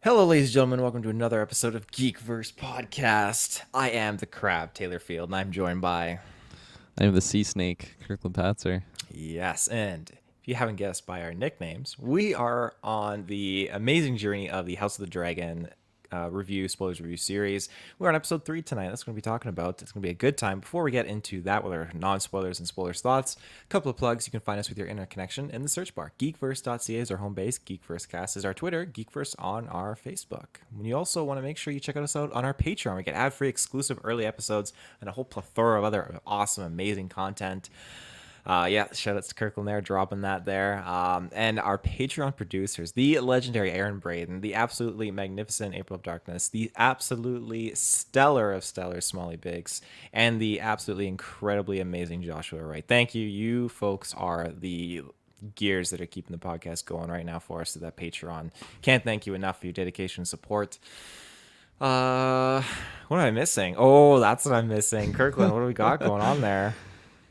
Hello, ladies and gentlemen. Welcome to another episode of GeekVerse podcast. I am the Crab, Taylor Field, and I'm joined by I am the sea snake, Kirklin Patzer. yes, and if you haven't guessed by our nicknames, we are on the amazing journey of the House of the Dragon spoilers review series. We're on episode 3 tonight. That's going to be talking about. It's going to be a good time. Before we get into that with our non-spoilers and spoilers thoughts, a couple of plugs. You can find us with your internet connection in the search bar. GeekVerse.ca is our home base. GeekVerseCast is our Twitter. GeekVerse on our Facebook. And you also want to make sure you check us out on our Patreon. We get ad-free, exclusive early episodes and a whole plethora of other awesome, amazing content. Shout outs to Kirklin there, dropping that there. And our Patreon producers, the legendary Aaron Braden, the absolutely magnificent April of Darkness, the absolutely stellar of stellar Smalley Biggs, and the absolutely incredibly amazing Joshua Wright. Thank you. You folks are the gears that are keeping the podcast going right now for us to that Patreon. Can't thank you enough for your dedication and support. What am I missing? Oh, that's what I'm missing. Kirkland, what do we got going on there?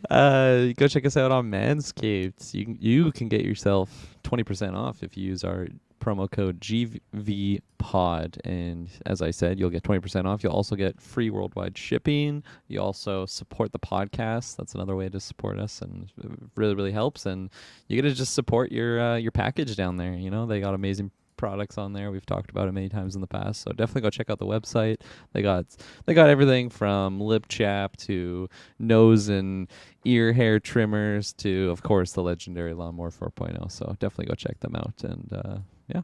Go check us out on Manscaped. You can get yourself 20% off if you use our promo code GVPOD. And as I said, you'll get 20% off. You'll also get free worldwide shipping. You also support the podcast. That's another way to support us, and it really, really helps. And you get to just support your package down there. You know, they got amazing products on there. We've talked about it many times in the past, so definitely go check out the website. They got everything from lip chap to nose and ear hair trimmers to, of course, the legendary Lawnmower 4.0. So definitely go check them out. And yeah,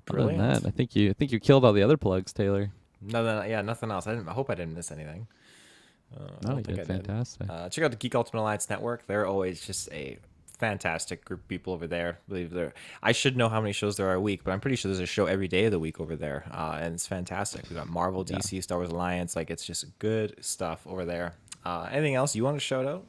Brilliant. Other than that, I think you killed all the other plugs, Taylor. Nothing else. I hope I didn't miss anything. No, you did fantastic. Check out the Geek Ultimate Alliance Network. They're always just a fantastic group of people over there. I should know how many shows there are a week, but I'm pretty sure there's a show every day of the week over there, and it's fantastic. We got Marvel, DC, Star Wars Alliance. Like, it's just good stuff over there. Anything else you want to shout out?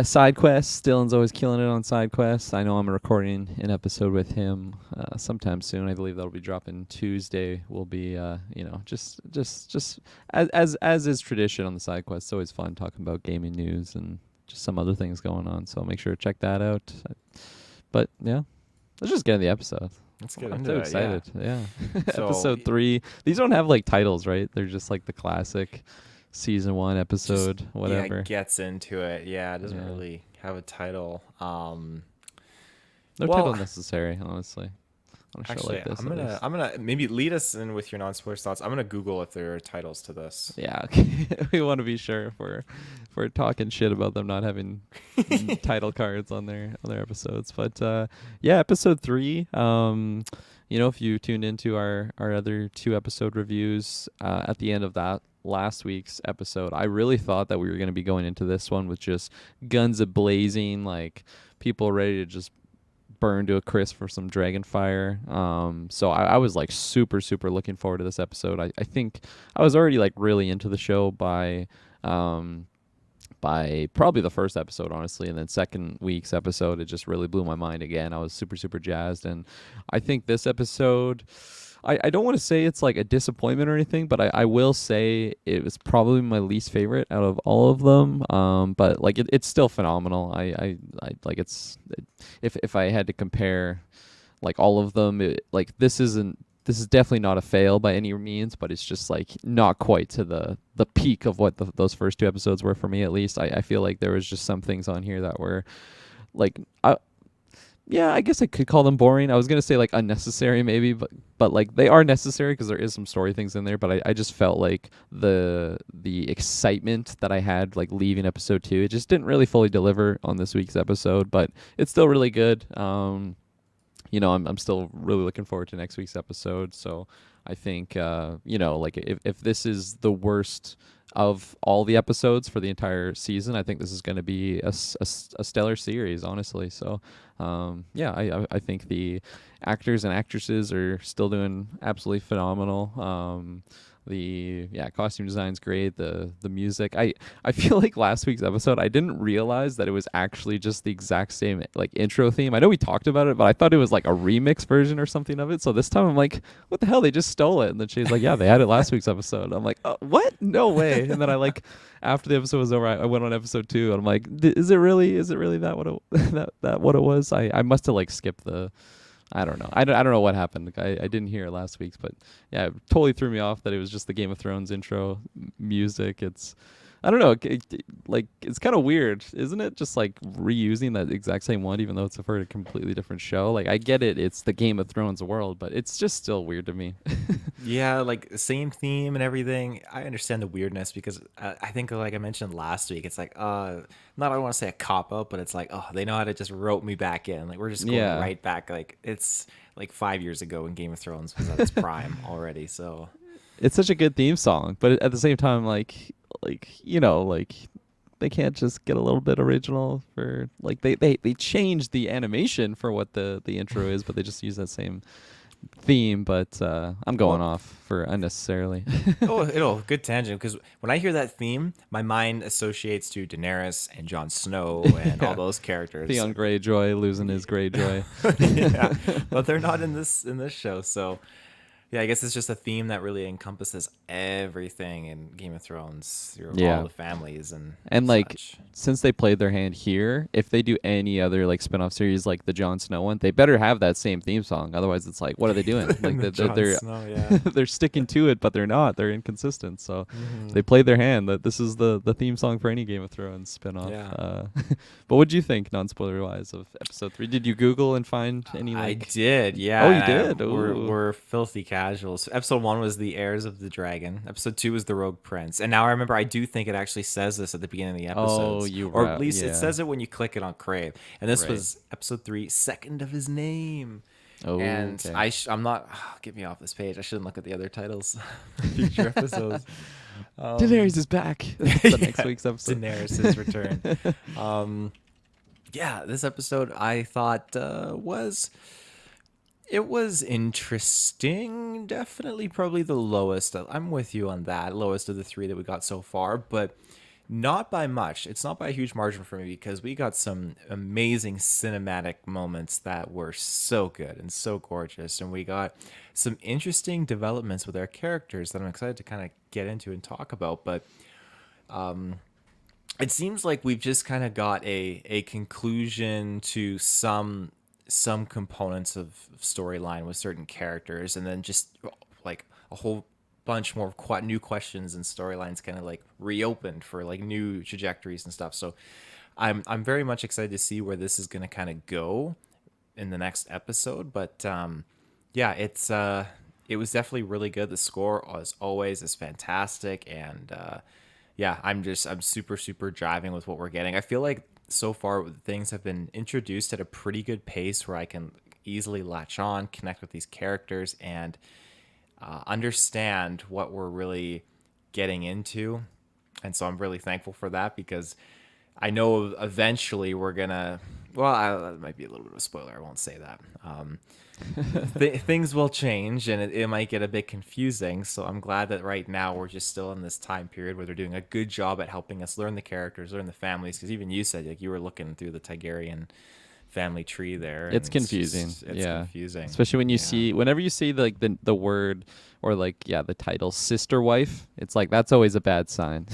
Side quests. Dylan's always killing it on side quests. I know I'm recording an episode with him sometime soon. I believe that'll be dropping Tuesday. Will be just as is tradition on the side quests. It's always fun talking about gaming news and just some other things going on. So make sure to check that out. But yeah, let's just get in the episode. Let's get I'm into so it. excited. Yeah. So, Episode 3. These don't have like titles, right? They're just like the classic season 1 episode, whatever. Yeah, gets into it. Yeah, it doesn't really have a title. No title necessary, honestly. On a show Actually, like this, I'm gonna maybe lead us in with your non-spoiler thoughts. I'm gonna Google if there are titles to this. Yeah, we want to be sure if we're talking shit about them not having title cards on their episodes. But episode 3. If you tuned into our other 2 episode reviews at the end of that last week's episode, I really thought that we were going to be going into this one with just guns a-blazing, like people ready to just burn to a crisp for some dragon fire. So I was like super looking forward to this episode. I think I was already like really into the show by probably the first episode, honestly, and then second week's episode, it just really blew my mind again. I was super jazzed, and I think this episode, I don't want to say it's like a disappointment or anything, but I will say it was probably my least favorite out of all of them. But like it's still phenomenal. I like if I had to compare like all of them, this is definitely not a fail by any means, but it's just like not quite to the peak of what those first 2 episodes were for me, at least. I feel like there was just some things on here that were like I guess I could call them boring. I was gonna say like unnecessary maybe, but like they are necessary because there is some story things in there. But I just felt like the excitement that I had like leaving episode 2, it just didn't really fully deliver on this week's episode. But it's still really good. I'm still really looking forward to next week's episode. So I think like if this is the worst of all the episodes for the entire season, I think this is going to be a stellar series, honestly. So I think the actors and actresses are still doing absolutely phenomenal. The costume design's great. The music. I feel like last week's episode, I didn't realize that it was actually just the exact same like intro theme. I know we talked about it, but I thought it was like a remix version or something of it. So this time I'm like, what the hell? They just stole it. And then she's like, yeah, they had it last week's episode. I'm like, what? No way. And then I like after the episode was over, I went on episode 2 and I'm like, is it really that what it that what it was? I must have like skipped the I don't know. I don't know what happened. I didn't hear it last week's, but yeah, it totally threw me off that it was just the Game of Thrones intro music. It's I don't know. Like it's kind of weird, isn't it? Just like reusing that exact same one, even though it's for a completely different show. Like I get it, it's the Game of Thrones world, but it's just still weird to me. Yeah, like same theme and everything. I understand the weirdness because I think, like I mentioned last week, it's like, not I don't want to say a cop out, but it's like, oh, they know how to just rope me back in. Like we're just going Yeah, right back. Like it's like 5 years ago when Game of Thrones was at its prime already. So it's such a good theme song, but at the same time, like they can't just get a little bit original for like they changed the animation for what the intro is, but they just use that same theme. But I'm going well, off for unnecessarily. good tangent because when I hear that theme, my mind associates to Daenerys and Jon Snow and all Yeah, those characters. Theon Greyjoy losing his Greyjoy. Yeah, but they're not in this show, so yeah, I guess it's just a theme that really encompasses everything in Game of Thrones through all Yeah. the families and And like such. since they played their hand here, if they do any other like spin-off series like the Jon Snow one, they better have that same theme song. Otherwise it's like what are they doing? Like And the Jon Snow, yeah. they're sticking to it, but they're not. They're inconsistent. So Hmm. they played their hand that this is the theme song for any Game of Thrones spin-off. Yeah. But what do you think, non-spoiler wise, of episode 3? Did you Google and find any I like did, yeah. Oh, you And did? we're Ooh. we're filthy casuals. Episode 1 was the heirs of the dragon. Episode 2 was the rogue prince. And now I remember I do think it actually says this at the beginning of the Oh, episodes, you or at right. least it Yeah. says it when you click it on Crave. And this Right. was episode 3, second of his name. Oh, And okay. I'm not get me off this page. I shouldn't look at the other titles for future episodes. Daenerys is back. That's the next Yeah, week's episode. Daenerys' return. Yeah, this episode I thought was interesting. Definitely, probably the lowest. I'm with you on that. Lowest of the three that we got so far, but not by much. It's not by a huge margin for me because we got some amazing cinematic moments that were so good and so gorgeous, and we got some interesting developments with our characters that I'm excited to kind of get into and talk about. But it seems like we've just kind of got a conclusion to some components of storyline with certain characters, and then just like a whole bunch more new questions and storylines kind of like reopened for like new trajectories and stuff. So I'm very much excited to see where this is going to kind of go in the next episode. But yeah, it was definitely really good. The score, as always, is fantastic, and yeah, I'm super super driving with what we're getting. I feel like so far things have been introduced at a pretty good pace where I can easily latch on, connect with these characters, and understand what we're really getting into. And so I'm really thankful for that because I know eventually we're gonna. Well, that might be a little bit of a spoiler. I won't say that. Things will change and it might get a bit confusing. So I'm glad that right now we're just still in this time period where they're doing a good job at helping us learn the characters, learn the families. Because even you said like you were looking through the Targaryen family tree there, and It's confusing. it's Yeah. confusing. Especially when you Yeah. see whenever you see like the word or like yeah, the title sister wife, it's like that's always a bad sign.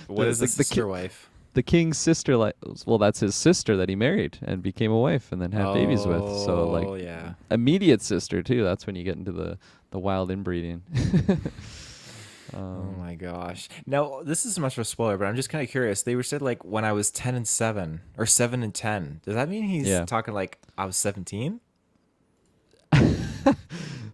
What is a Like sister wife? the king's sister, like, well, that's his sister that he married and became a wife and then had babies with. So like Oh yeah. immediate sister too. That's when you get into the wild inbreeding. Oh my gosh. Now, this is much of a spoiler, but I'm just kind of curious. They were said like when I was 10 and 7 or 7 and 10. Does that mean he's Yeah. talking like I was 17?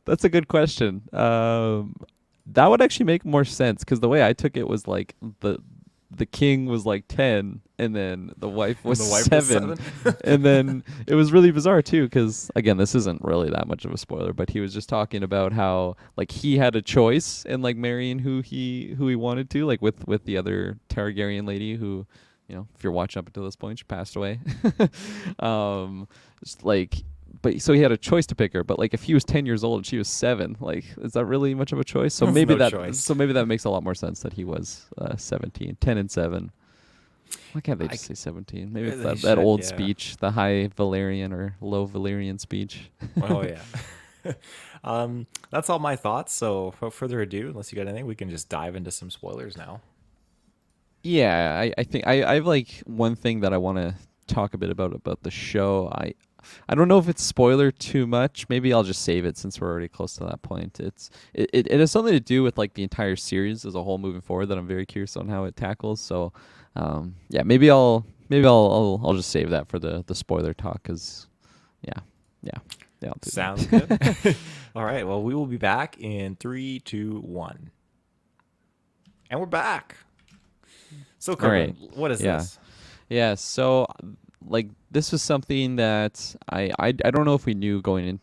That's a good question. That would actually make more sense because the way I took it was like the king was like 10 and then the wife was The wife was 7 7? and then it was really bizarre too because again this isn't really that much of a spoiler but he was just talking about how like he had a choice in like marrying who he wanted to like with the other Targaryen lady who if you're watching up until this point she passed away. Just like but so he had a choice to pick her, but like if he was 10 years old and she was 7, like is that really much of a choice? So That's maybe no choice. maybe that makes a lot more sense that he was 17, 10 and 7. Why can't they just say 17? Maybe it's They that should, old yeah. speech, the high Valerian or low Valerian speech. Oh yeah. That's all my thoughts. So without further ado, unless you got anything, we can just dive into some spoilers now. Yeah, I think I have like one thing that I want to talk a bit about the show. I don't know if it's spoiler too much. Maybe I'll just save it since we're already close to that point. It has something to do with like the entire series as a whole moving forward that I'm very curious on how it tackles. So, yeah, maybe I'll just save that for the spoiler talk because yeah, yeah, yeah, I'll do Sounds good. that. All right. Well, we will be back in three, two, one, and we're back. So, All right, Kirkland, what is yeah. this? Yeah, so like this was something that I don't know if we knew going in.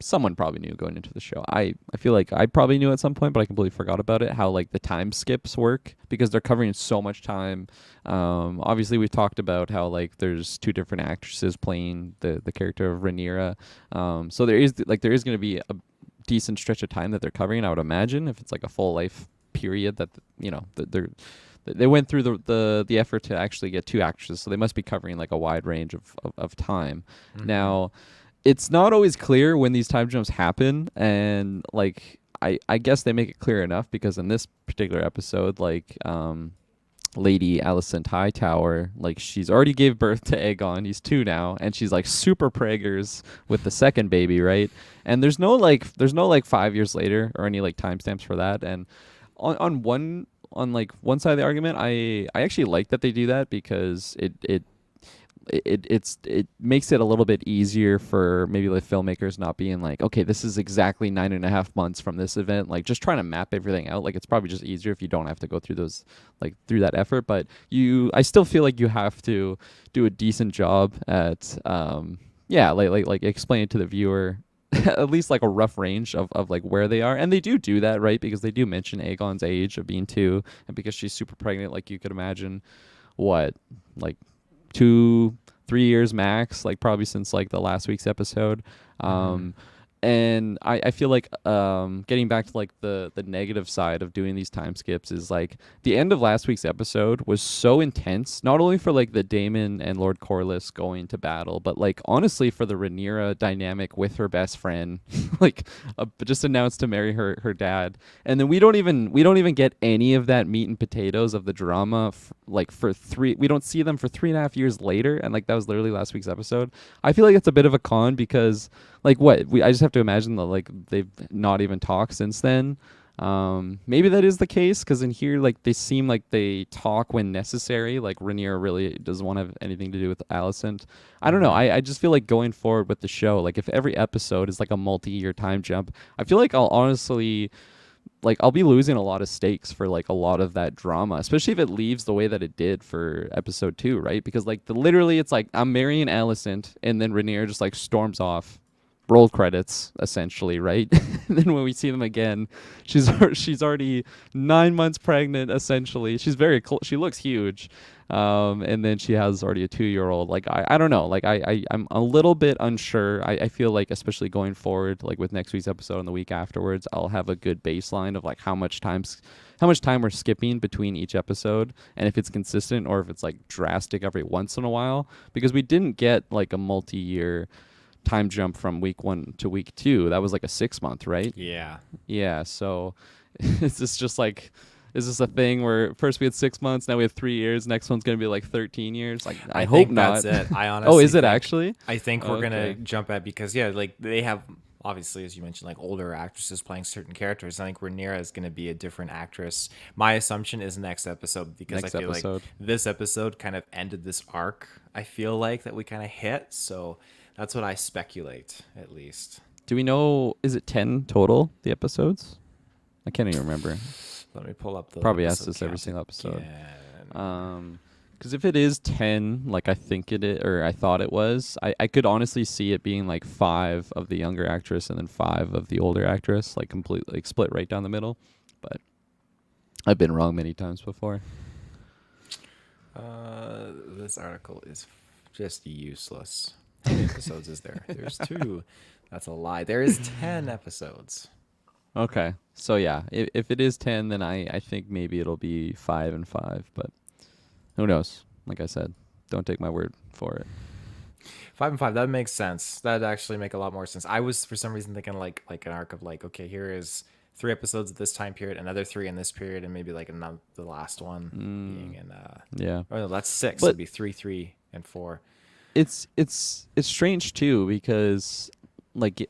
Someone probably knew going into the show. I feel like I probably knew at some point, but I completely forgot about it. How like the time skips work because they're covering so much time. Obviously we've talked about how like there's two different actresses playing the character of Rhaenyra. So there is going to be a decent stretch of time that they're covering. I would imagine if it's like a full life period that they went through the effort to actually get two actresses, so they must be covering like a wide range of time. Mm-hmm. Now, it's not always clear when these time jumps happen, and like I guess they make it clear enough because in this particular episode, like Lady Alicent Hightower, like she's already gave birth to Aegon. He's 2 now, and she's like super preggers with the second baby, right? And there's no 5 years later or any like timestamps for that. And on like one side of the argument, I actually like that they do that because it makes it a little bit easier for maybe the filmmakers not being like, okay, this is exactly 9.5 months from this event, like just trying to map everything out. Like it's probably just easier if you don't have to go through those like through that effort. But I still feel like you have to do a decent job at yeah, like explain it to the viewer at least like a rough range of like where they are. And they do that, right? Because they do mention Aegon's age of being 2, and because she's super pregnant, like you could imagine what, like 2 3 years max, like probably since like the last week's episode. Mm-hmm. um and I feel like getting back to like the negative side of doing these time skips is like the end of last week's episode was so intense, not only for like the Daemon and Lord Corlys going to battle, but like honestly for the Rhaenyra dynamic with her best friend, like just announced to marry her dad. And then we don't even get any of that meat and potatoes of the drama like for three, we don't see them for 3.5 years later, and like that was literally last week's episode. I feel like it's a bit of a con because like I just have to imagine that like they've not even talked since then. Maybe that is the case because in here like they seem like they talk when necessary. Like Rhaenyra really doesn't want to have anything to do with Alicent. I don't know. Mm-hmm. I just feel like going forward with the show, like if every episode is like a multi-year time jump, I feel like I'll honestly like I'll be losing a lot of stakes for like a lot of that drama, especially if it leaves the way that it did for episode 2, right? Because like literally it's like I'm marrying Alicent and then Rhaenyra just like storms off, roll credits essentially, right? And then when we see them again, she's already 9 months pregnant essentially. She's she looks huge. And then she has already a 2-year-old. Like I don't know. Like I'm a little bit unsure. I feel like especially going forward, like with next week's episode and the week afterwards, I'll have a good baseline of like how much time we're skipping between each episode, and if it's consistent or if it's like drastic every once in a while, because we didn't get like a multi-year time jump from week 1 to week 2. That was like a 6 month, right? Yeah. Yeah. So is this just like, is this a thing where first we had 6 months, now we have 3 years, next one's gonna be like 13 years? Like I I hope think that's not. it. I Oh, honestly is it think actually? we're gonna Okay. jump at because yeah, like they have obviously as you mentioned like older actresses playing certain characters. I think Rhaenyra is gonna be a different actress. My assumption is next episode because I Next feel like episode. this episode kind of ended this arc. I feel like that we kind of hit, so that's what I speculate at least. Do we know? Is it 10 total? The episodes? I can't even remember. Let me pull up the Probably ask episode this every count single episode. again. Because if it is 10, like I think it is, or I thought it was, I could honestly see it being like 5 of the younger actress and then 5 of the older actress, like completely like split right down the middle. But I've been wrong many times before. This article is just useless. How many episodes is there? There's 2. That's a lie. There is 10 episodes. Okay. So yeah, if it is 10, then I think maybe it'll be 5 and 5, but who knows? Like I said, don't take my word for it. 5 and 5. That makes sense. That'd actually make a lot more sense. I was for some reason thinking like an arc of like, okay, here is 3 episodes at this time period, another 3 in this period, and maybe like another the last one being in Yeah. oh no, that's 6. But It'd be 3, 3, and 4. it's strange too because like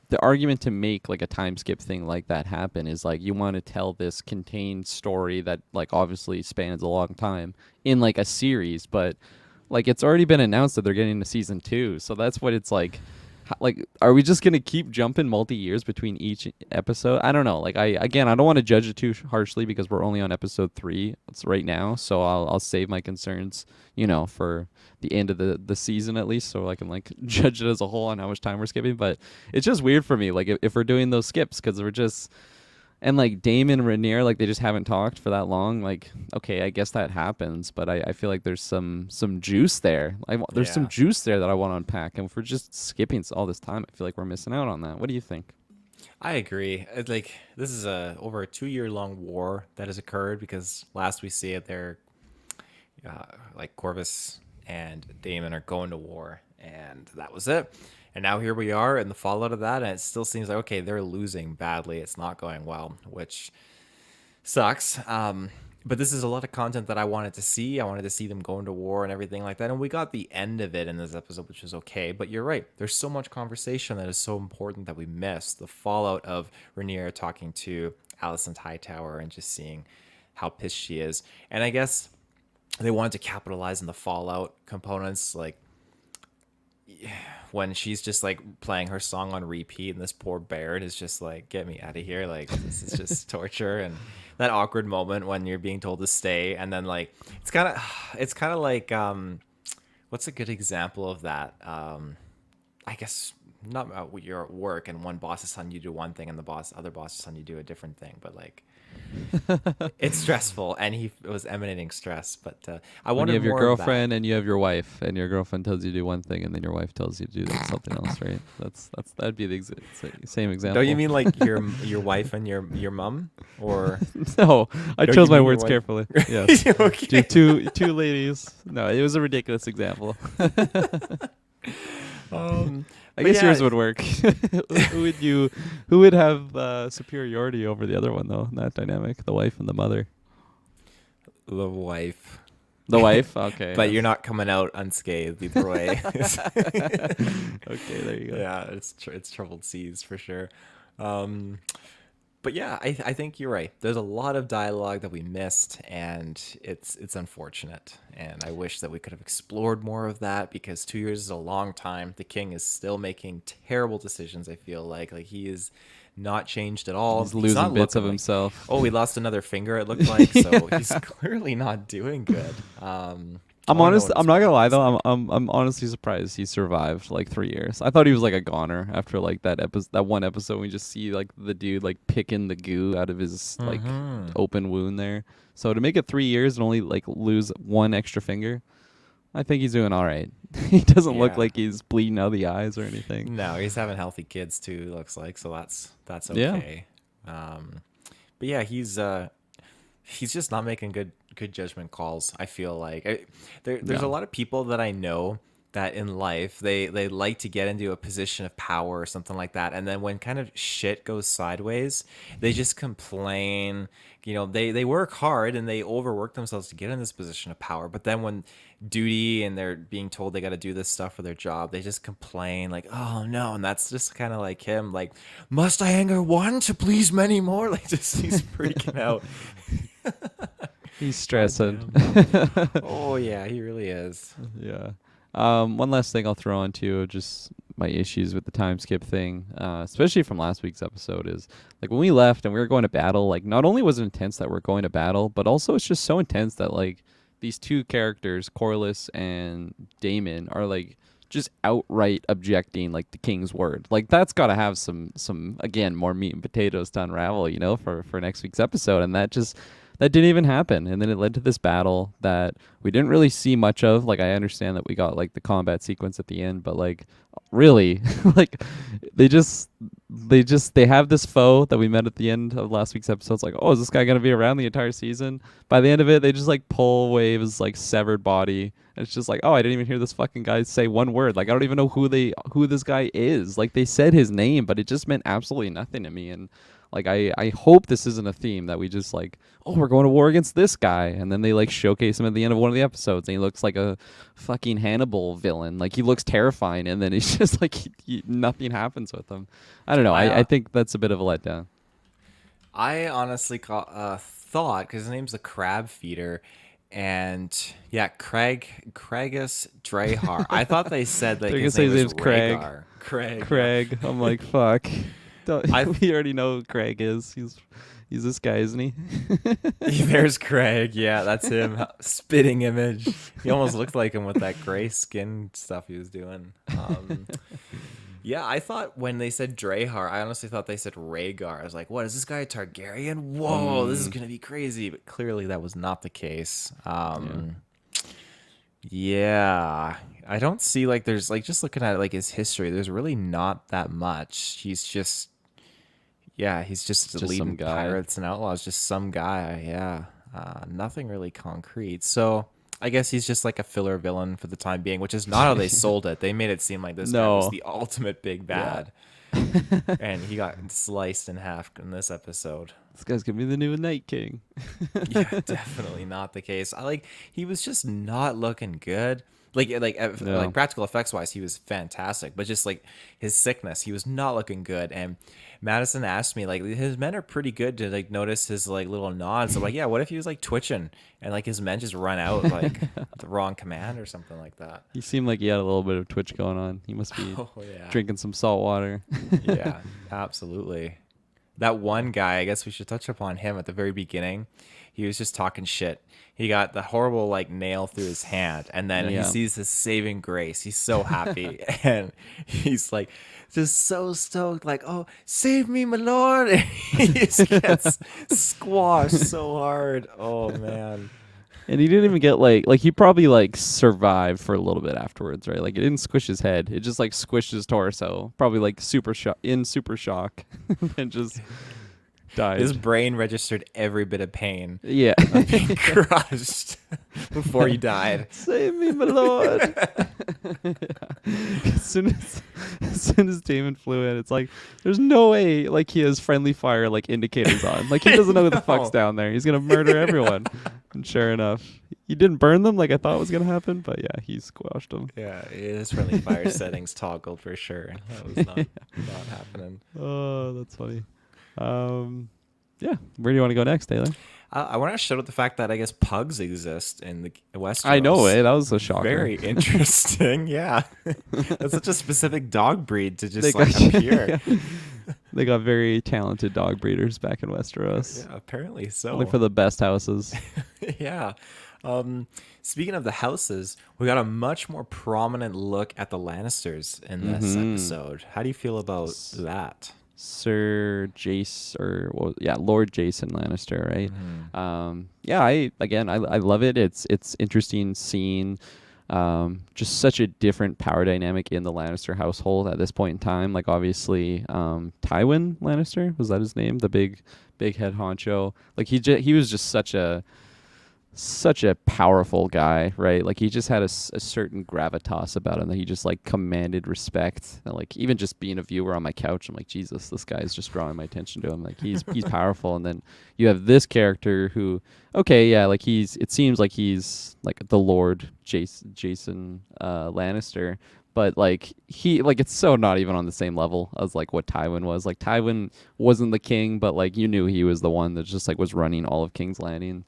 the argument to make like a time skip thing like that happen is like you want to tell this contained story that like obviously spans a long time in like a series, but like it's already been announced that they're getting into season 2, so that's what it's like. Like, are we just gonna keep jumping multi years between each episode? I don't know. Like, I don't want to judge it too harshly because we're only on episode 3. It's right now, so I'll save my concerns, for the end of the season at least, so I can like judge it as a whole on how much time we're skipping. But it's just weird for me, like if we're doing those skips because we're just and like Damon and Rhaenyra, like they just haven't talked for that long. Like, okay, I guess that happens, but I feel like there's some juice there. There's some Yeah. juice there that I want to unpack, and if we're just skipping all this time, I feel like we're missing out on that. What do you think? I agree. Like this is a over a 2 year long war that has occurred because last we see it, they're like Corvus and Damon are going to war, and that was it. And now here we are in the fallout of that, and it still seems like okay, they're losing badly. It's not going well, which sucks. But this is a lot of content that I wanted to see. I wanted to see them going to war and everything like that. And we got the end of it in this episode, which was okay. But you're right. There's so much conversation that is so important that we missed. The fallout of Rhaenyra talking to Alicent Hightower and just seeing how pissed she is. And I guess they wanted to capitalize on the fallout components, like when she's just like playing her song on repeat and this poor Baird is just like, get me out of here, like this is just torture. And that awkward moment when you're being told to stay, and then like it's kind of like what's a good example of that? I guess not you're at work and one boss is telling you to do one thing and the other boss is telling you to do a different thing, but like it's stressful, and he was emanating stress. But I When you wanted have your more of that. girlfriend and you have your wife, and your girlfriend tells you to do one thing, and then your wife tells you to do something else, right? That'd be the same Don't you example. mean like your wife and your mom, or No, I don't you chose my mean your words wife? carefully. Yes, Okay. two ladies. No, it was a ridiculous example. I But guess yours yeah, would work. Who would have superiority over the other one though in that dynamic? The wife and the mother. the wife. The wife. Okay. But you're not coming out unscathed either way. Okay. There you go. Yeah, it's troubled seas for sure. Um, but yeah, I think you're right. There's a lot of dialogue that we missed, and it's unfortunate. And I wish that we could have explored more of that because 2 years is a long time. The king is still making terrible decisions. I feel like he is not changed at all. He's He's losing not bits of looking like, himself. oh, he lost another finger. It looked like so. He's clearly not doing good. I I'm want to know honest. what his I'm not gonna lie plans though. are. I'm honestly surprised he survived like 3 years. I thought he was like a goner after like that one episode. We just see like the dude like picking the goo out of his like open wound there. So to make it 3 years and only like lose one extra finger, I think he's doing all right. He doesn't look Yeah. like he's bleeding out of the eyes or anything. No, he's having healthy kids too. Looks like so that's Yeah. okay. Um, but yeah, he's just not making good judgment calls. I feel like there's a No. lot of people that I know that in life they like to get into a position of power or something like that, and then when kind of shit goes sideways, they just complain. They work hard and they overwork themselves to get in this position of power, but then when duty and they're being told they got to do this stuff for their job, they just complain like, oh no. And that's just kind of like him, like, must I anger one to please many more? Like, just he's freaking out. He's Poor stressing. Jim. Oh yeah, he really is. Yeah. One last thing I'll throw on too, just my issues with the time skip thing, especially from last week's episode, is like when we left and we were going to battle, like not only was it intense that we're going to battle, but also it's just so intense that like these two characters, Corlys and Daemon, are like just outright objecting like the king's word. Like that's got to have some again more meat and potatoes to unravel, for next week's episode, and that didn't even happen. And then it led to this battle that we didn't really see much of. Like, I understand that we got like the combat sequence at the end, but like really, like they have this foe that we met at the end of last week's episode. It's like, oh, is this guy gonna be around the entire season? By the end of it, they just like pull away his like severed body. And it's just like, oh, I didn't even hear this fucking guy say one word. Like, I don't even know who this guy is. Like, they said his name, but it just meant absolutely nothing to me. And Like I hope this isn't a theme that we just like, oh, we're going to war against this guy, and then they like showcase him at the end of one of the episodes, and he looks like a fucking Hannibal villain. Like he looks terrifying, and then he's just like nothing happens with him. I don't know. I think that's a bit of a letdown. I honestly thought, because his name's the Crab Feeder, and yeah, Craigus Drahar. I thought they said like They're gonna his say name his was name's Craig. Rhaegar. Craig. Yeah. Craig. I'm like, fuck. I We already know who Craig is. He's this guy, isn't he? There's Craig. Yeah, that's him. Spitting image. He almost looked like him with that gray skin stuff he was doing. Yeah, I thought when they said Drahar, I honestly thought they said Rhaegar. I was like, what, is this guy a Targaryen? Whoa, this is going to be crazy. But clearly that was not the case. Yeah, I don't see like there's like just looking at like his history, there's really not that much. He's just Just some leading guy. pirates and outlaws, just some guy. Yeah, nothing really concrete. So I guess he's just like a filler villain for the time being, which is not how they sold it. They made it seem like this guy was No. the ultimate big bad, and he got sliced in half in this episode. This guy's gonna be the new Night King. Yeah, definitely not the case. He was just not looking good. No. Like practical effects wise, he was fantastic, but just like his sickness, he was not looking good. And Madison asked me like his men are pretty good to like notice his like little nods. I'm like, yeah, what if he was like twitching and like his men just run out like the wrong command or something like that? He seemed like he had a little bit of twitch going on. He must be Oh yeah, drinking some salt water. yeah, absolutely. That one guy, I guess we should touch upon him at the very beginning. He was just talking shit. He got the horrible like nail through his hand, and then he Yeah. sees his saving grace. He's so happy, and he's like just so stoked, like, "Oh, save me, my lord!" And he just gets squashed so hard. Oh man. And he didn't even get like he probably like survived for a little bit afterwards, right? Like it didn't squish his head. It just like squished his torso. Probably like super shock and just died. His brain registered every bit of pain Yeah. of being crushed before he died. Save me, my lord. as soon as Damon flew in, it's like there's no way like he has friendly fire like indicators on. Like he doesn't know who the fuck's down there. He's gonna murder everyone. And sure enough, he didn't burn them like I thought was gonna happen, but yeah, he squashed them. Yeah, his friendly fire settings toggled for sure. That was not happening. Oh, that's funny. Yeah. Where do you want to go next, Taylor? I want to shout out the fact that I guess pugs exist in the Westeros. I know it. That was a shocker. Very interesting. Yeah, that's such a specific dog breed to just They like got- appear. They got very talented dog breeders back in Westeros. Yeah, apparently so. Only for the best houses. Yeah. Speaking of the houses, we got a much more prominent look at the Lannisters in this episode. How do you feel about that? Sir Jace Lord Jason Lannister, right? Yeah, I love it. It's interesting seeing just such a different power dynamic in the Lannister household at this point in time. Like obviously, Tywin Lannister, was that his name? The big head honcho. Like he was just such a powerful guy, right? Like he just had a certain gravitas about him that he just like commanded respect. And like even just being a viewer on my couch, I'm like, Jesus, this guy's just drawing my attention to him. Like he's powerful. And then you have this character who, okay, yeah, like it seems like he's like the Lord Jason Lannister. But like it's so not even on the same level as like what Tywin was. Like Tywin wasn't the king, but like you knew he was the one that just like was running all of King's Landing.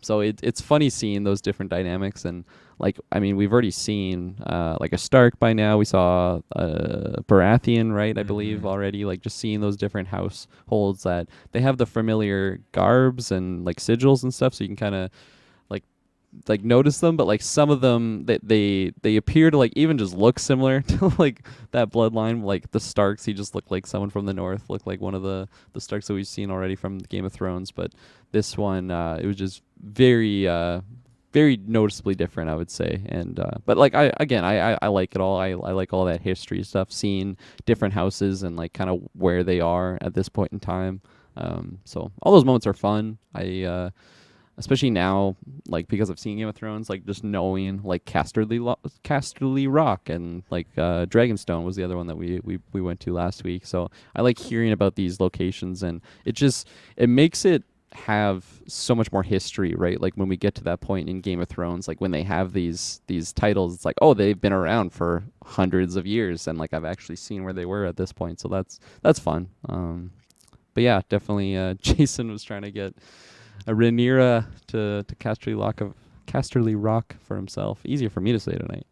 So it's funny seeing those different dynamics. And like I mean we've already seen like a Stark by now. We saw Baratheon, right? I believe already. Like just seeing those different households that they have the familiar garbs and like sigils and stuff, so you can kind of like notice them, but like some of them they appear to like even just look similar to like that bloodline. Like the Starks, he just looked like someone from the north, looked like one of the Starks that we've seen already from Game of Thrones. But this one, it was just very noticeably different, I would say. And but like I like it all. I like all that history stuff, seeing different houses and like kind of where they are at this point in time. So all those moments are fun. especially now, like because I've seen Game of Thrones, like just knowing like Casterly Rock and like Dragonstone was the other one that we went to last week. So I like hearing about these locations, and it makes it have so much more history, right? Like when we get to that point in Game of Thrones, like when they have these titles, it's like, oh, they've been around for hundreds of years, and like I've actually seen where they were at this point. So that's fun. But yeah, definitely. Jason was trying to get a Rhaenyra to Casterly Rock for himself. Easier for me to say tonight.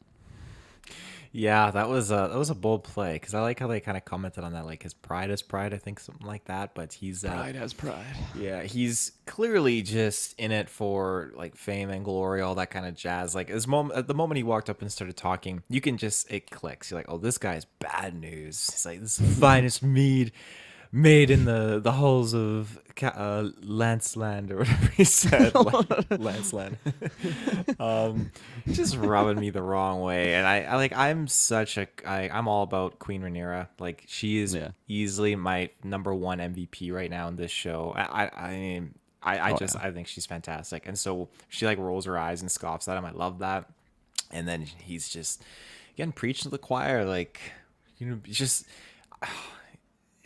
Yeah, that was a bold play because I like how they kind of commented on that, like his pride is pride, I think something like that. But Pride has pride. yeah, he's clearly just in it for like fame and glory, all that kind of jazz. Like at the moment he walked up and started talking, you can just it clicks. You're like, oh, this guy's bad news. He's like, this is the finest mead made in the halls of Lanceland or whatever he said. Lanceland. Just rubbing me the wrong way. And I like I'm all about Queen Rhaenyra. Like she is Yeah. easily my number one MVP right now in this show. I mean Oh yeah. I think she's fantastic. And so she like rolls her eyes and scoffs at him. I love that. And then he's just again preaching to the choir, like just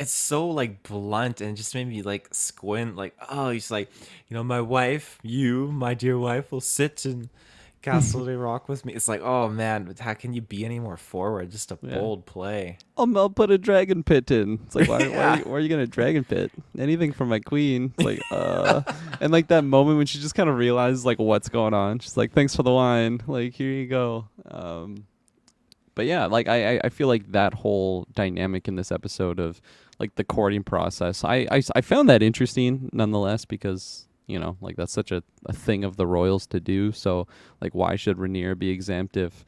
it's so like blunt and just made me like squint like, oh, he's like, my wife, you, my dear wife, will sit in Castle de Rock with me. It's like, oh man, how can you be any more forward? Just a Yeah. bold play. I'll put a dragon pit in. It's like, Yeah. why are you gonna dragon pit? Anything for my queen. It's like, and like that moment when she just kind of realizes like what's going on. She's like, thanks for the wine. Like, here you go. But yeah, like I feel like that whole dynamic in this episode of like the courting process, I found that interesting nonetheless because like that's such a thing of the royals to do. So like, why should Rhaenyra be exempt if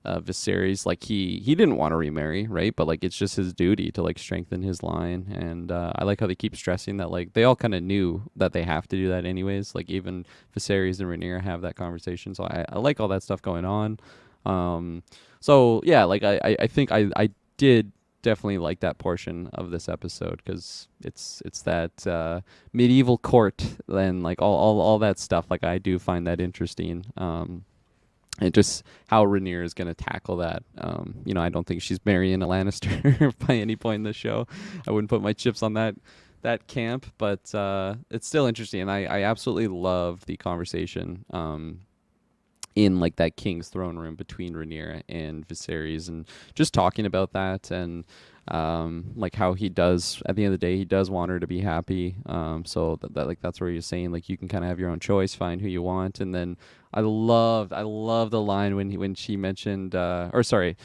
Viserys, like he didn't want to remarry, right? But like it's just his duty to like strengthen his line, and I like how they keep stressing that like they all kind of knew that they have to do that anyways. Like even Viserys and Rhaenyra have that conversation, so I like all that stuff going on. So yeah, like I think I did definitely like that portion of this episode because it's that medieval court and like all that stuff. Like I do find that interesting. And just how Rhaenyra is going to tackle that. I don't think she's marrying a Lannister by any point in the show. I wouldn't put my chips on that camp, but it's still interesting. And I absolutely love the conversation in like that king's throne room between Rhaenyra and Viserys, and just talking about that, and like how he does at the end of the day he does want her to be happy. So that like that's where you're saying like you can kind of have your own choice, find who you want. And then I love the line when she mentioned or sorry,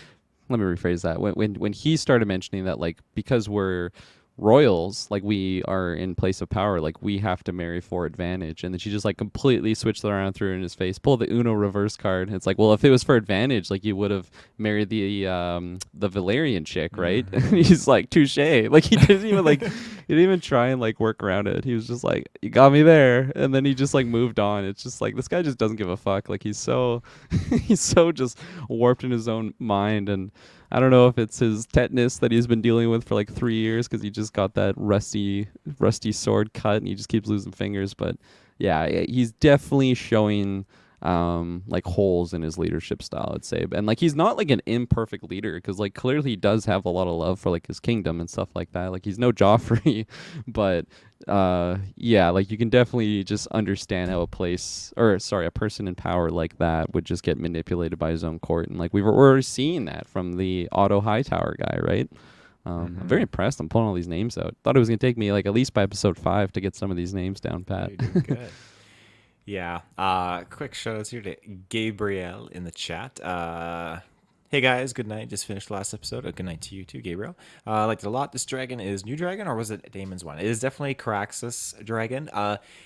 let me rephrase that. When he started mentioning that like because we're royals, like we are in place of power, like we have to marry for advantage. And then she just like completely switched it around, threw it in his face, pulled the Uno reverse card. It's like, well, if it was for advantage, like you would have married the Valerian chick, right? And he's like, touche. Like he didn't even like he didn't even try and like work around it. He was just like, you got me there. And then he just like moved on. It's just like this guy just doesn't give a fuck. Like he's so he's so just warped in his own mind. And I don't know if it's his tetanus that he's been dealing with for like 3 years because he just got that rusty sword cut and he just keeps losing fingers. But yeah, he's definitely showing like holes in his leadership style, I'd say. And like he's not like an imperfect leader because like clearly he does have a lot of love for like his kingdom and stuff like that. Like he's no Joffrey, but yeah, like you can definitely just understand how a person in power like that would just get manipulated by his own court. And like we're already seeing that from the Otto Hightower guy, right? I'm very impressed. I'm pulling all these names out. Thought it was gonna take me like at least by episode 5 to get some of these names down pat. You're doing good. Yeah. Quick shout outs here to Gabriel in the chat. Hey guys, good night. Just finished the last episode. Good night to you too, Gabriel. I liked it a lot. This dragon is new dragon, or was it Damon's one? It is definitely Caraxes dragon.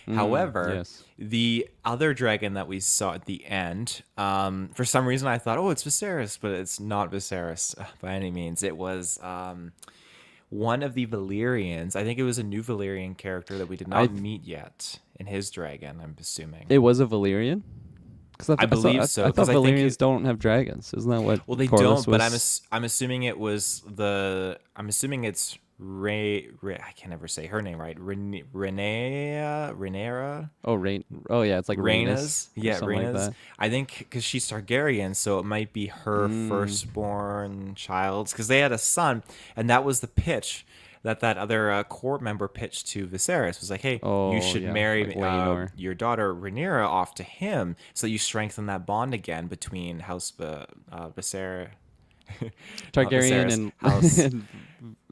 However, Yes. the other dragon that we saw at the end, for some reason I thought, oh, it's Viserys, but it's not Viserys by any means. It was one of the Valyrians. I think it was a new Valyrian character that we did not meet yet in his dragon, I'm assuming. It was a Valyrian? Because I believe so. I thought 'Cause I think Valyrians don't have dragons. Isn't that what well, they Corlys don't, but was? I'm assuming it was I'm assuming it's I can never say her name right. Rhaenyra, Oh, Rain. Oh, yeah, it's like Rhaenys Rhaena's, or yeah, something like Rhaena's. that. I think because she's Targaryen, so it might be her Mm. firstborn child. Because they had a son, and that was the pitch that other court member pitched to Viserys was like, "Hey, you Oh, should yeah, like marry Waynor. your daughter Rhaenyra off to him, so you strengthen that bond again between Viserys, not Targaryen Viserys, and, House." and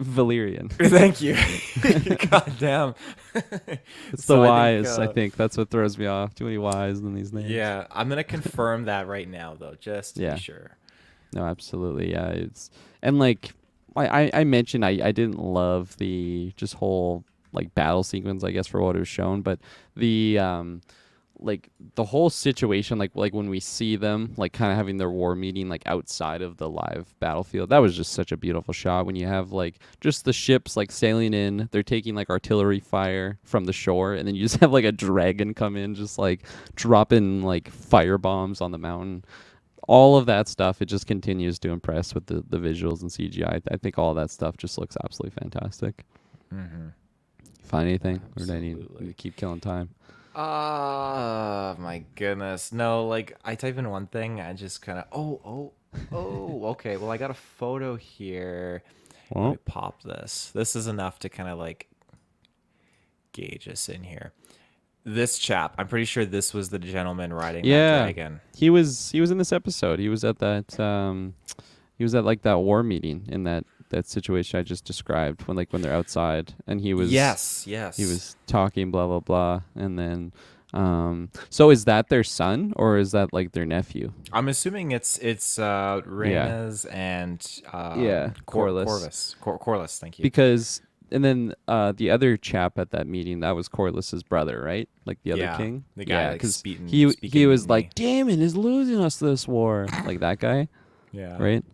Valyrian. Thank you. God damn. It's the So I think, Y's, I think. That's what throws me off. Too many Y's in these names. yeah, I'm gonna confirm that right now, though, just to be Yeah. sure. No, absolutely. Yeah. It's and like I mentioned I didn't love the just whole like battle sequence, I guess, for what it was shown, but the like the whole situation, like when we see them like kind of having their war meeting like outside of the live battlefield, that was just such a beautiful shot. When you have like just the ships like sailing in, they're taking like artillery fire from the shore, and then you just have like a dragon come in just like dropping like fire bombs on the mountain. All of that stuff, it just continues to impress with the visuals and CGI. I think all that stuff just looks absolutely fantastic. Mm-hmm. Find anything, or do I need Absolutely. to keep killing time? Oh my goodness. No, like I type in one thing, I just kind of okay. Well, I got a photo here. Let me Well, pop this. This is enough to kind of like gauge us in here. This chap, I'm pretty sure this was the gentleman riding that yeah, dragon. he was in this episode. He was at that he was at like that war meeting in that situation I just described when they're outside, and Yes, he yes. was talking blah blah blah, and then so is that their son or is that like their nephew? I'm assuming it's Yeah, Rhaena's and yeah, Corlys. Corlys, thank you. Because and then the other chap at that meeting, that was Corlys's brother, right? Like the other Yeah, king. the guy Yeah, like because speaking he was mutiny. like, "Damon is losing us this war," like that guy, Yeah, right?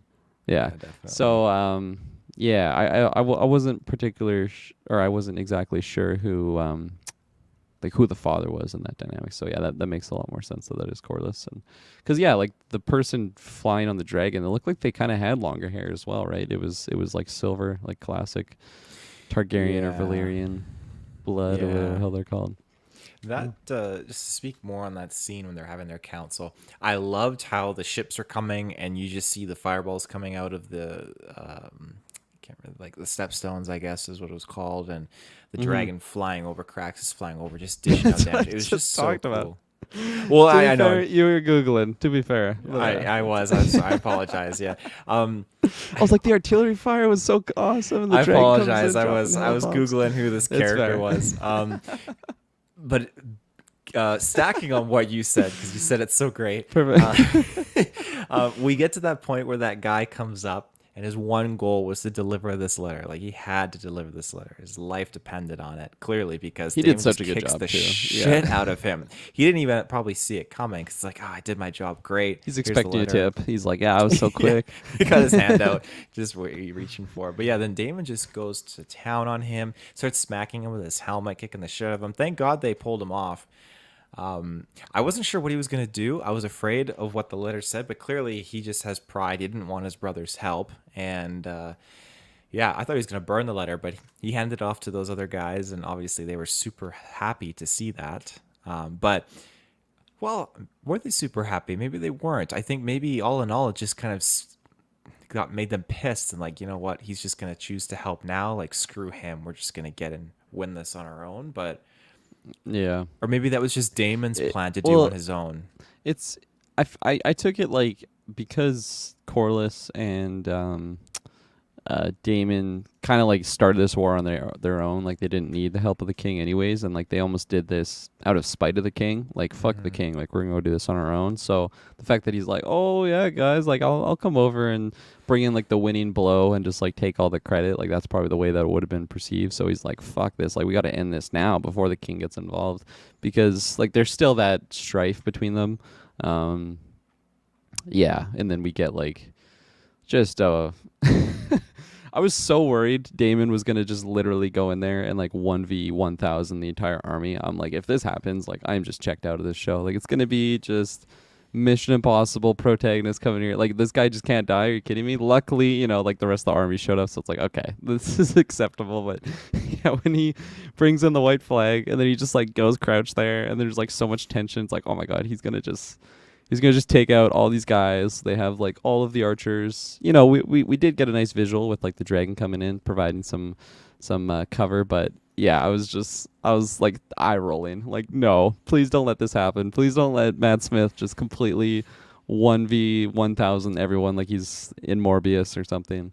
Yeah. yeah, definitely. So yeah, I wasn't or I wasn't exactly sure who like who the father was in that dynamic. So yeah, that makes a lot more sense that is Corlys, and because yeah, like the person flying on the dragon, it looked like they kind of had longer hair as well, right? It was like silver, like classic Targaryen or Yeah, Valyrian blood or whatever the yeah. hell they're called. That just to speak more on that scene when they're having their council, I loved how the ships are coming and you just see the fireballs coming out of the can't remember, like the stepstones, I guess is what it was called, and the Mm-hmm. dragon flying over, Craxus flying over, just dishing out That's what damage. I It was just just so talked about. cool. Well, To be I know. fair, you were googling. To be fair, but, I apologize. Yeah. I was like, the artillery fire was so awesome, and the I dragon comes apologize. in dropping I hell was bombs. googling who this It's character fair. was. But stacking on what you said because you said it's so great. Perfect. We get to that point where that guy comes up and his one goal was to deliver this letter. Like he had to deliver this letter. His life depended on it, clearly, because He did Damon such just a good kicks job the too. shit Yeah. out of him. He didn't even probably see it coming because it's like, oh, I did my job great. He's Here's the expecting a letter. tip. He's like, yeah, I was so Yeah, quick. he got his hand out, just reaching for it. But yeah, then Damon just goes to town on him, starts smacking him with his helmet, kicking the shit out of him. Thank God they pulled him off. I wasn't sure what he was going to do. I was afraid of what the letter said, but clearly he just has pride. He didn't want his brother's help. And yeah, I thought he was going to burn the letter, but he handed it off to those other guys. And obviously they were super happy to see that. But, well, were they super happy? Maybe they weren't. I think maybe all in all, it just kind of got made them pissed and like, you know what? He's just going to choose to help now. Like, screw him. We're just going to get and win this on our own. But Yeah. or maybe that was just Damon's It, plan to do on well, his own. it's I took it like because Corlys and Damon kind of like started this war on their own. Like they didn't need the help of the king anyways, and like they almost did this out of spite of the king. Like fuck the king, like we're gonna go do this on our own. So the fact that he's like, oh yeah, guys, like I'll come over and bring in like the winning blow and just like take all the credit. Like that's probably the way that it would have been perceived. So he's like, fuck this, like we got to end this now before the king gets involved, because like there's still that strife between them. Yeah, and then we get like just I was so worried Damon was gonna just literally go in there and like 1v1000 the entire army. I'm like, if this happens, like I'm just checked out of this show. Like it's gonna be just Mission Impossible protagonist coming here. Like, this guy just can't die. Are you kidding me? Luckily, like the rest of the army showed up, so it's like, okay, this is acceptable. But yeah, when he brings in the white flag and then he just like goes crouch there, and there's like so much tension. It's like, oh my god, he's gonna just take out all these guys. They have like all of the archers. We did get a nice visual with like the dragon coming in, providing some cover, but yeah, I was like eye rolling. Like, no, please don't let this happen. Please don't let Matt Smith just completely 1v1000 everyone like he's in Morbius or something.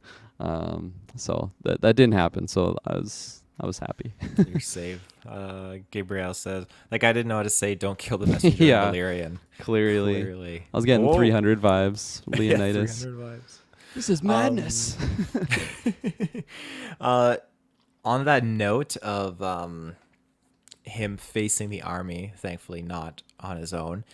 So that didn't happen. So I was happy. You're safe. Gabriel says, like, I didn't know how to say "Don't kill the messenger" in Yeah, Valyrian. clearly. Clearly, I was getting whoa. 300 vibes. Yeah, Leonidas. 300 vibes. This is madness. uh, on that note of him facing the army, thankfully not on his own,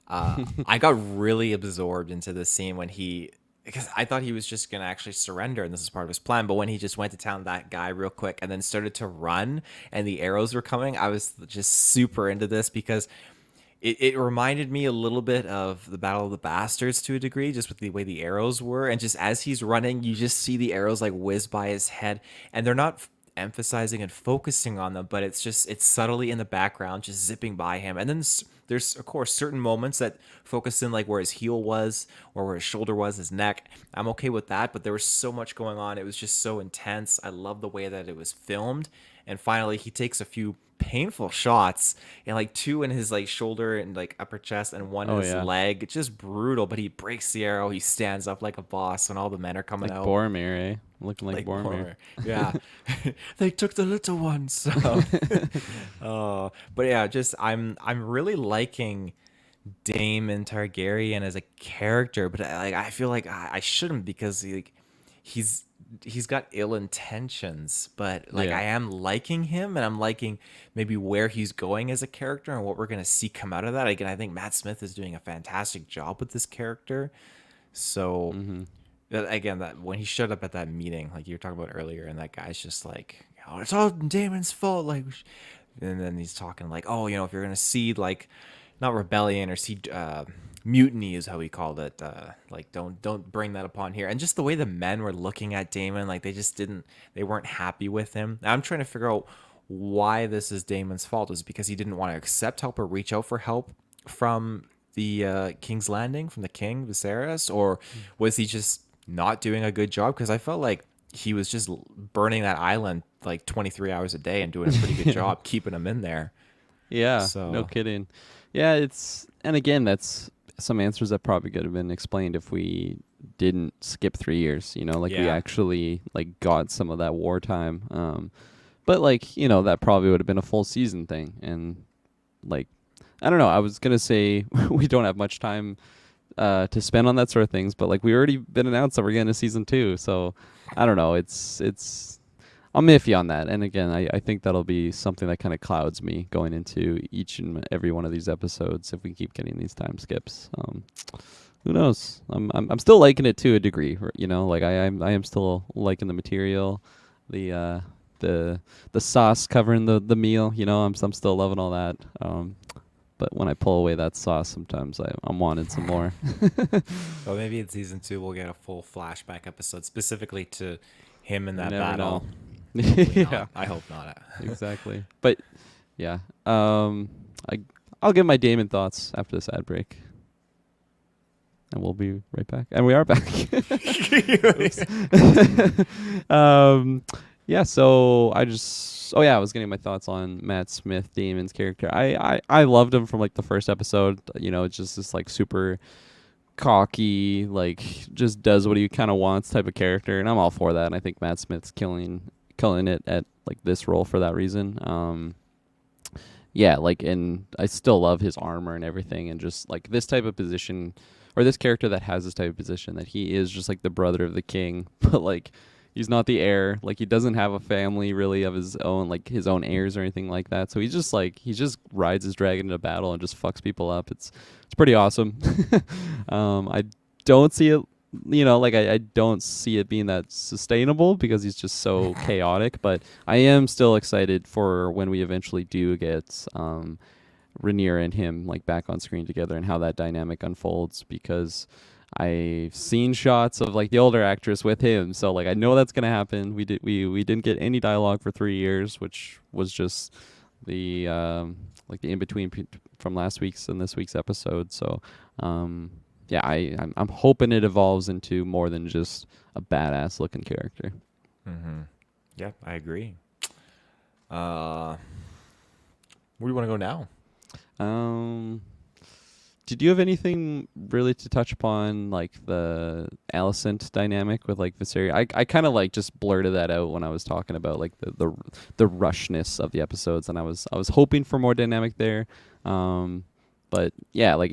I got really absorbed into the scene when because I thought he was just gonna actually surrender and this is part of his plan. But when he just went to town that guy real quick and then started to run and the arrows were coming, I was just super into this because it reminded me a little bit of the Battle of the Bastards to a degree, just with the way the arrows were. And just as he's running, you just see the arrows like whiz by his head, and they're not emphasizing and focusing on them, but it's subtly in the background, just zipping by him. And then there's of course certain moments that focus in like where his heel was or where his shoulder was, his neck. I'm okay with that, but there was so much going on. It was just so intense. I love the way that it was filmed. And finally, he takes a few painful shots, and like two in his like shoulder and like upper chest and one in Oh his yeah, leg. It's just brutal, but he breaks the arrow. He stands up like a boss when all the men are coming like out. Boromir, eh? Looking like Like Boromir. Boromir. Yeah. They took the little ones. So but yeah, just I'm really liking Daemon Targaryen as a character, but I feel like I shouldn't because he's he's got ill intentions, but like Yeah. I am liking him and I'm liking maybe where he's going as a character and what we're gonna see come out of that. Again, I think Matt Smith is doing a fantastic job with this character. So Mm-hmm. again, that when he showed up at that meeting, like you were talking about earlier, and that guy's just like, "Oh, it's all Damon's fault." Like, and then he's talking like, "Oh, if you're gonna see like, not rebellion or see mutiny is how he called it. Like, don't bring that upon here." And just the way the men were looking at Damon, like they weren't happy with him. Now, I'm trying to figure out why this is Damon's fault. Is it because he didn't want to accept help or reach out for help from the King's Landing, from the King Viserys, or was he just not doing a good job? Because I felt like he was just burning that island like 23 hours a day and doing a pretty good job keeping him in there. Yeah, no So kidding. Yeah, and again, that's some answers that probably could have been explained if we didn't skip 3 years, like we yeah, actually like got some of that wartime. But like, that probably would have been a full season thing. And like, I don't know, I was gonna say we don't have much time to spend on that sort of things, but like we already been announced that we're getting a season 2, so I don't know. It's I'm iffy on that, and again, I think that'll be something that kind of clouds me going into each and every one of these episodes if we keep getting these time skips. Who knows? I'm still liking it to a degree, like I am still liking the material, the the sauce covering the meal. I'm still loving all that. But when I pull away that sauce, sometimes I'm wanting some more. well, maybe in season 2 we'll get a full flashback episode specifically to him in You that never know. battle. Hopefully Yeah, not. I hope not. exactly. But yeah, I'll give my Damon thoughts after this ad break, and we'll be right back. And we are back. Oops. Yeah. So I was getting my thoughts on Matt Smith, Damon's character. I loved him from like the first episode. It's just this like super cocky, like just does what he kind of wants type of character, and I'm all for that. And I think Matt Smith's killing it at like this role for that reason. Yeah, like, and I still love his armor and everything, and just like this type of position, or this character that has this type of position, that he is just like the brother of the king, but like he's not the heir. Like, he doesn't have a family really of his own, like his own heirs or anything like that. So he's just like, he just rides his dragon into battle and just fucks people up. It's pretty awesome. I don't see it, like I don't see it being that sustainable because he's just so chaotic. But I am still excited for when we eventually do get Rhaenyra and him like back on screen together and how that dynamic unfolds, because I've seen shots of like the older actress with him, so like I know that's gonna happen. We didn't get any dialogue for 3 years, which was just the like the in between from last week's and this week's episode. So yeah, I'm hoping it evolves into more than just a badass looking character. Mm-hmm. Yeah, I agree. Where do you want to go now? Um, did you have anything really to touch upon, like the Alicent dynamic with like Viserys? I kind of like just blurted that out when I was talking about like the rushness of the episodes, and I was hoping for more dynamic there. But yeah, like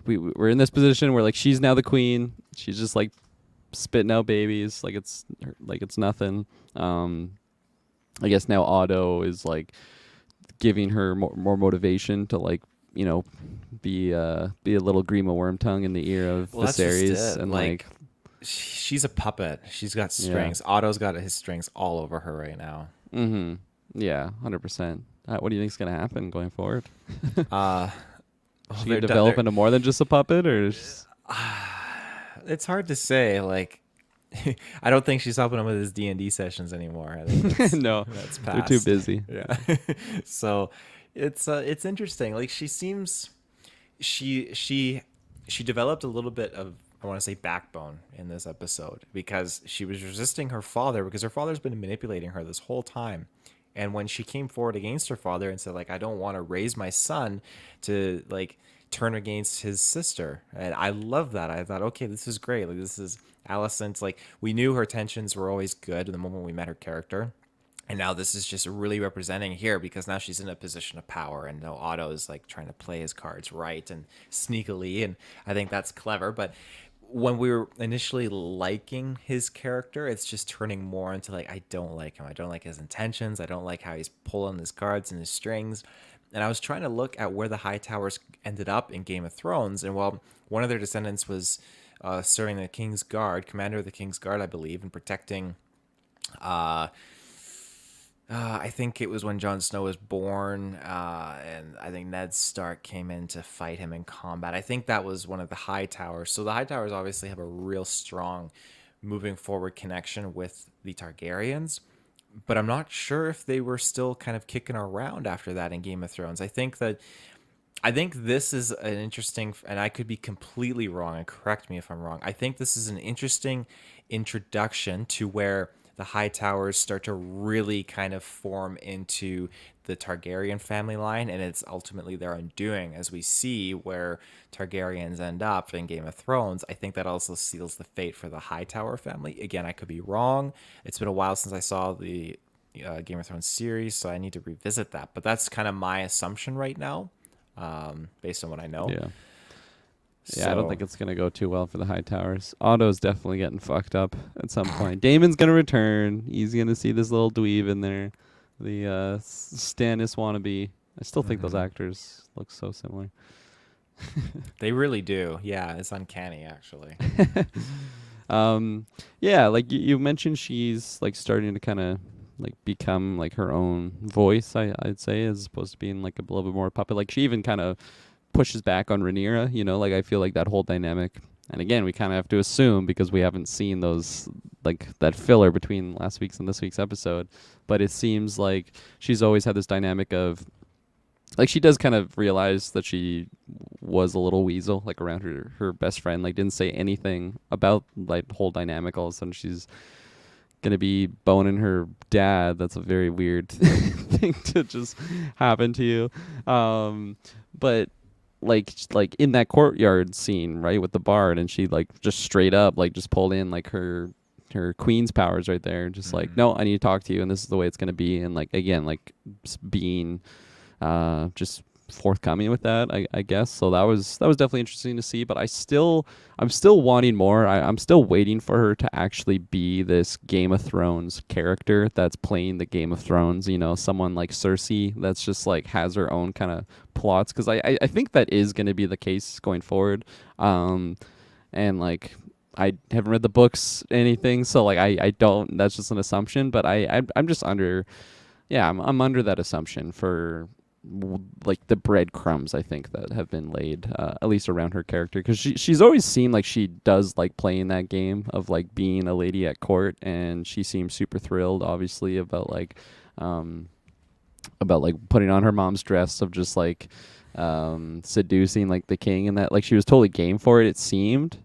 we're in this position where like she's now the queen. She's just like spitting out babies like it's nothing. I guess now Otto is like giving her more motivation to like, you know, be a little Grima Wormtongue in the ear of Well, that's just Viserys, it. and Like, she's a puppet. She's got strings. Otto's got his strings all over her right now. mm-hmm. Yeah, 100%. What do you think's gonna happen going forward? Uh, She gonna develop into more than just a puppet, or it's hard to say. Like, I don't think she's helping him with his D&D sessions anymore. I think no, that's they're too past. busy. Yeah. So it's interesting. Like, she developed a little bit of, I want to say, backbone in this episode, because she was resisting her father, because her father's been manipulating her this whole time. And when she came forward against her father and said, like, I don't want to raise my son to like turn against his sister. And I love that. I thought, okay, this is great. Like, this is Alicent's, like, we knew her tensions were always good the moment we met her character. And now this is just really representing here, because now she's in a position of power, and now Otto is like trying to play his cards right and sneakily, and I think that's clever. But when we were initially liking his character, it's just turning more into like, I don't like him. I don't like his intentions. I don't like how he's pulling his cards and his strings. And I was trying to look at where the High Towers ended up in Game of Thrones, and well, one of their descendants was serving the King's Guard, commander of the King's Guard, I believe, and protecting. I think it was when Jon Snow was born, and I think Ned Stark came in to fight him in combat. I think that was one of the High Towers. So the High Towers obviously have a real strong moving forward connection with the Targaryens, but I'm not sure if they were still kind of kicking around after that in Game of Thrones. I think this is an interesting, and I could be completely wrong, and correct me if I'm wrong. I think this is an interesting introduction to where the High Towers start to really kind of form into the Targaryen family line, and it's ultimately their undoing, as we see where Targaryens end up in Game of Thrones. I think that also seals the fate for the Hightower family. Again, I could be wrong. It's been a while since I saw the Game of Thrones series, so I need to revisit that. But that's kind of my assumption right now, based on what I know. Yeah. Yeah, I don't think it's going to go too well for the High Towers. Otto's definitely getting fucked up at some point. Damon's going to return. He's going to see this little dweeb in there. The Stannis wannabe. I still think those actors look so similar. They really do. Yeah, it's uncanny, actually. Yeah, like you mentioned, she's like starting to kind of like become like her own voice, I'd say, as opposed to being like a little bit more puppet. Like she even kind of pushes back on Rhaenyra, you know, like I feel like that whole dynamic, and again, we kind of have to assume because we haven't seen those, like that filler between last week's and this week's episode, but it seems like she's always had this dynamic of, like she does kind of realize that she was a little weasel, like around her best friend, like didn't say anything about like the whole dynamic. All of a sudden she's gonna be boning her dad. That's a very weird thing to just happen to you. But like in that courtyard scene, right, with the bard, and she like just straight up like just pulled in like her queen's powers right there, just like, no, I need to talk to you, and this is the way it's gonna be, and like again, like being just forthcoming with that, I guess. So that was definitely interesting to see, but I'm still wanting more. I'm still waiting for her to actually be this Game of Thrones character that's playing the Game of Thrones, you know, someone like Cersei that's just like has her own kind of plots, because I think that is going to be the case going forward. And like I haven't read the books, anything, so like I don't, that's just an assumption, but I'm just under, yeah, I'm under that assumption for like the breadcrumbs I think that have been laid, at least around her character, because she's always seemed like she does like playing that game of like being a lady at court, and she seems super thrilled, obviously, um, about like putting on her mom's dress, of just like seducing like the king, and that like she was totally game for it. It seemed.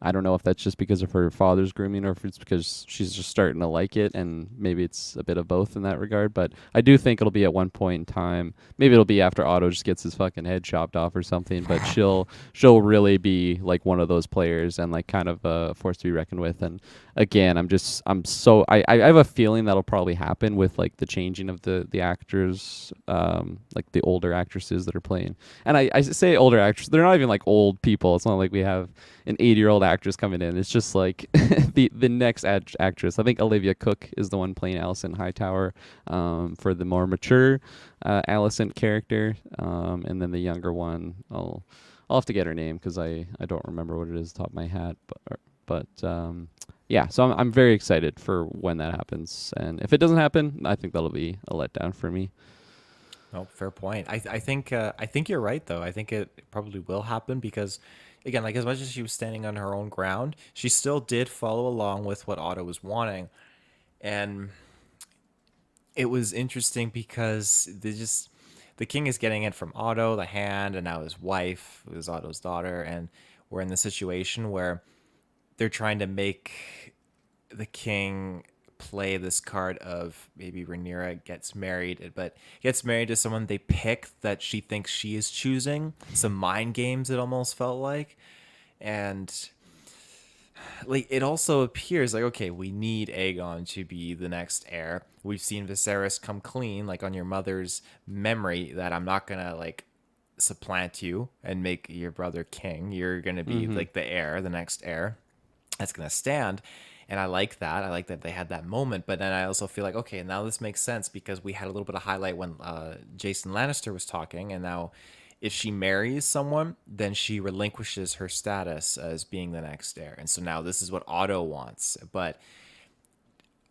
I don't know if that's just because of her father's grooming, or if it's because she's just starting to like it, and maybe it's a bit of both in that regard. But I do think it'll be at one point in time. Maybe it'll be after Otto just gets his fucking head chopped off or something. But she'll really be like one of those players, and like kind of a force to be reckoned with. And again, I have a feeling that'll probably happen with like the changing of the actors, like the older actresses that are playing. And I say older actors, they're not even like old people. It's not like we have an 80-year-old actress coming in. It's just like the next actress. I think Olivia Cook is the one playing Allison Hightower, for the more mature Alicent character, and then the younger one, I'll have to get her name because I don't remember what it is top of my head, but yeah, so I'm very excited for when that happens, and if it doesn't happen, I think that'll be a letdown for me. Oh, fair point. I think you're right though. I think it probably will happen because, again, like as much as she was standing on her own ground, she still did follow along with what Otto was wanting, and it was interesting because the king is getting it from Otto, the hand, and now his wife, who is Otto's daughter, and we're in the situation where they're trying to make the king play this card of maybe Rhaenyra gets married, but gets married to someone they pick that she thinks she is choosing. Some mind games, it almost felt like. And like it also appears like, okay, we need Aegon to be the next heir. We've seen Viserys come clean, like on your mother's memory, that I'm not gonna like supplant you and make your brother king. You're gonna be Mm-hmm. like the heir, the next heir that's going to stand. And I like that. I like that they had that moment. But then I also feel like, okay, now this makes sense because we had a little bit of highlight when Jason Lannister was talking. And now if she marries someone, then she relinquishes her status as being the next heir. And so now this is what Otto wants. But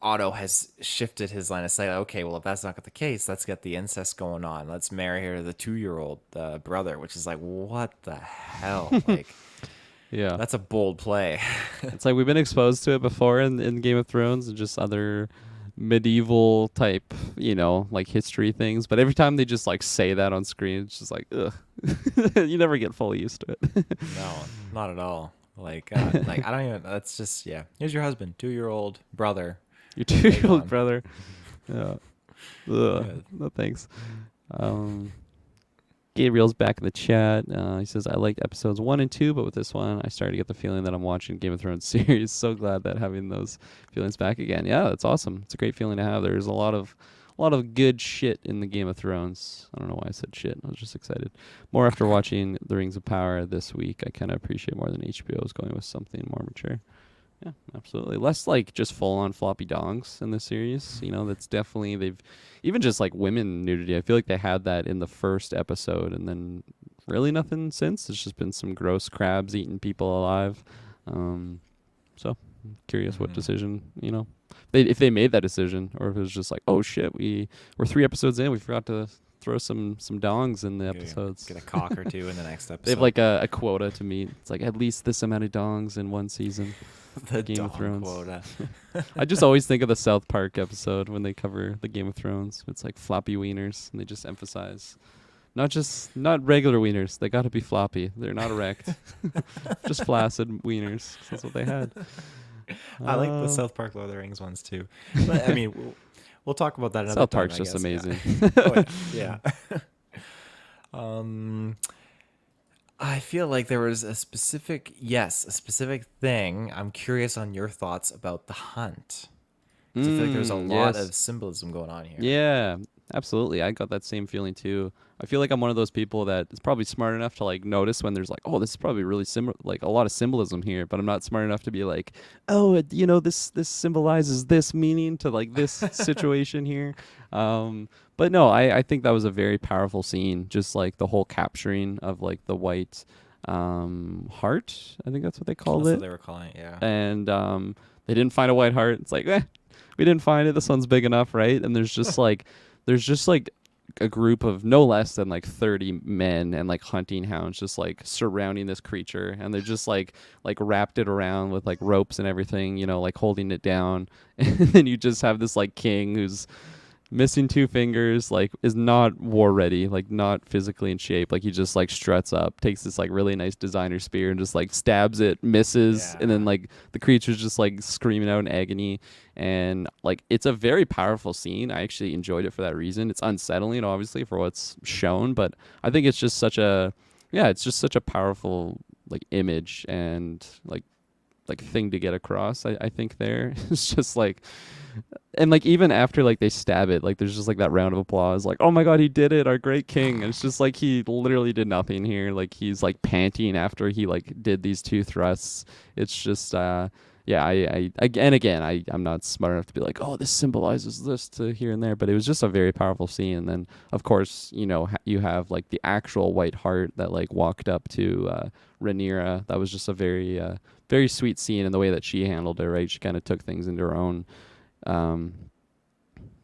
Otto has shifted his line of sight. Okay, well, if that's not the case, let's get the incest going on. Let's marry her to the 2-year-old brother, which is like, what the hell? Like, Yeah. that's a bold play. It's like we've been exposed to it before in Game of Thrones and just other medieval type, like history things. But every time they just like say that on screen, it's just like, ugh. You never get fully used to it. No, not at all. Like I don't even. That's just yeah. Here's your husband, 2-year-old brother. Your 2-year-old Aegon. brother. Yeah. Ugh. Yeah. No thanks. Um, Gabriel's back in the chat. He says, I liked episodes 1 and 2, but with this one, I started to get the feeling that I'm watching Game of Thrones series. So glad that having those feelings back again. Yeah, that's awesome. It's a great feeling to have. There's a lot of good shit in the Game of Thrones. I don't know why I said shit. I was just excited. More after watching The Rings of Power this week. I kind of appreciate more than HBO is going with something more mature. Yeah, absolutely. Less like just full on floppy dongs in the series. That's definitely they've even just like women nudity. I feel like they had that in the first episode, and then really nothing since. It's just been some gross crabs eating people alive. So I'm curious what Mhm. decision if they made that decision, or if it was just like, oh shit, we're 3 episodes in, we forgot to throw some dongs in the episodes. Get a cock or two in the next They have episode. like a quota to meet. It's like at least this amount of dongs in one season. The Game of dog Thrones. quota. I just always think of the South Park episode when they cover the Game of Thrones. It's like floppy wieners, and they just emphasize not regular wieners. They got to be floppy. They're not erect. Just flaccid wieners. That's what they had. I like the Uh, South Park Lord of the Rings ones too. But I mean, we'll talk about that another South time. Park's I just guess. amazing. Yeah. Oh yeah, yeah. um, I feel like there was a specific thing. I'm curious on your thoughts about the hunt. Because I feel like there's a lot Yes. of symbolism going on here. Yeah, absolutely. I got that same feeling too. I feel like I'm one of those people that is probably smart enough to like notice when there's like, oh, this is probably really similar, like a lot of symbolism here, but I'm not smart enough to be like, oh, this symbolizes this meaning to like this situation here. But no, I think that was a very powerful scene. Just like the whole capturing of like the white heart. I think that's what they called That's what it. they were calling it, yeah. And they didn't find a white heart. It's like, we didn't find it. This one's big enough, right? And there's just like a group of no less than like 30 men and like hunting hounds just like surrounding this creature, and they're just like wrapped it around with like ropes and everything, you know, like holding it down. And then you just have this like king who's missing two fingers, like is not war ready, like not physically in shape. Like he just like struts up, takes this like really nice designer spear and just like stabs it, misses, and then Yeah. like the creature's just like screaming out in agony. And like it's a very powerful scene. I actually enjoyed it for that reason. It's unsettling, obviously, for what's shown, but I think it's just such a yeah, it's just such a powerful like image and like thing to get across. I think there it's just like, and like even after like they stab it, like there's just like that round of applause, like, oh my god, he did it, our great king. And it's just like he literally did nothing here. Like he's like panting after he like did these two thrusts. It's just yeah, I'm not smart enough to be like, oh, this symbolizes this to here and there, but it was just a very powerful scene. And then of course, you know, you have like the actual white hart that like walked up to Rhaenyra. That was just a very sweet scene, and the way that she handled it, right? She kind of took things into her own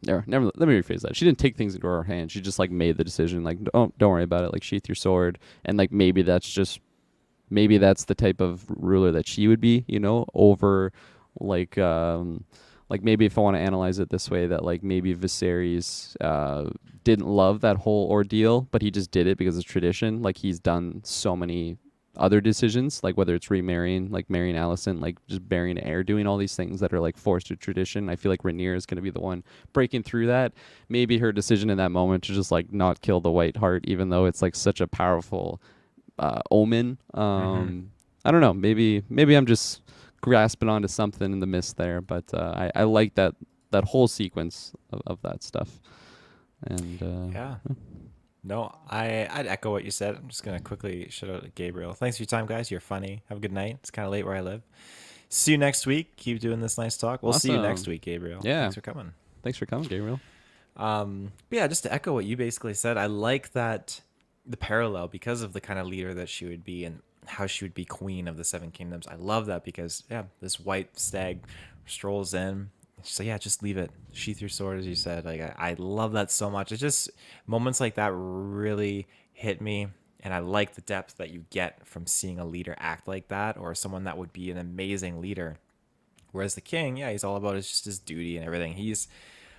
never let me rephrase that. She didn't take things into her hands. She just like made the decision, like, oh, don't worry about it, like sheath your sword. And like maybe that's the type of ruler that she would be, you know, over like like maybe if I want to analyze it this way, that like maybe Viserys didn't love that whole ordeal, but he just did it because of tradition. Like he's done so many other decisions, like whether it's remarrying, like marrying Alicent, like just bearing an heir, doing all these things that are like forced to tradition. I feel like Rhaenyra is going to be the one breaking through that. Maybe her decision in that moment to just like not kill the White Hart, even though it's like such a powerful omen. Mm-hmm. I don't know. Maybe I'm just grasping onto something in the mist there, but I like that whole sequence of that stuff. And Yeah. No, I'd echo what you said. I'm just gonna quickly shout out to Gabriel. Thanks for your time, guys. You're funny. Have a good night. It's kind of late where I live. See you next week. Keep doing this nice talk. We'll see you next awesome. week, Gabriel. Yeah. Thanks for coming. Thanks for coming, Gabriel. But yeah, just to echo what you basically said, I like that the parallel because of the kind of leader that she would be and how she would be queen of the Seven Kingdoms. I love that because yeah, this white stag strolls in. So yeah, just leave it. Sheath your sword, as you said. Like I love that so much. It's just moments like that really hit me, and I like the depth that you get from seeing a leader act like that, or someone that would be an amazing leader. Whereas the king, yeah, he's all about just his duty and everything. He's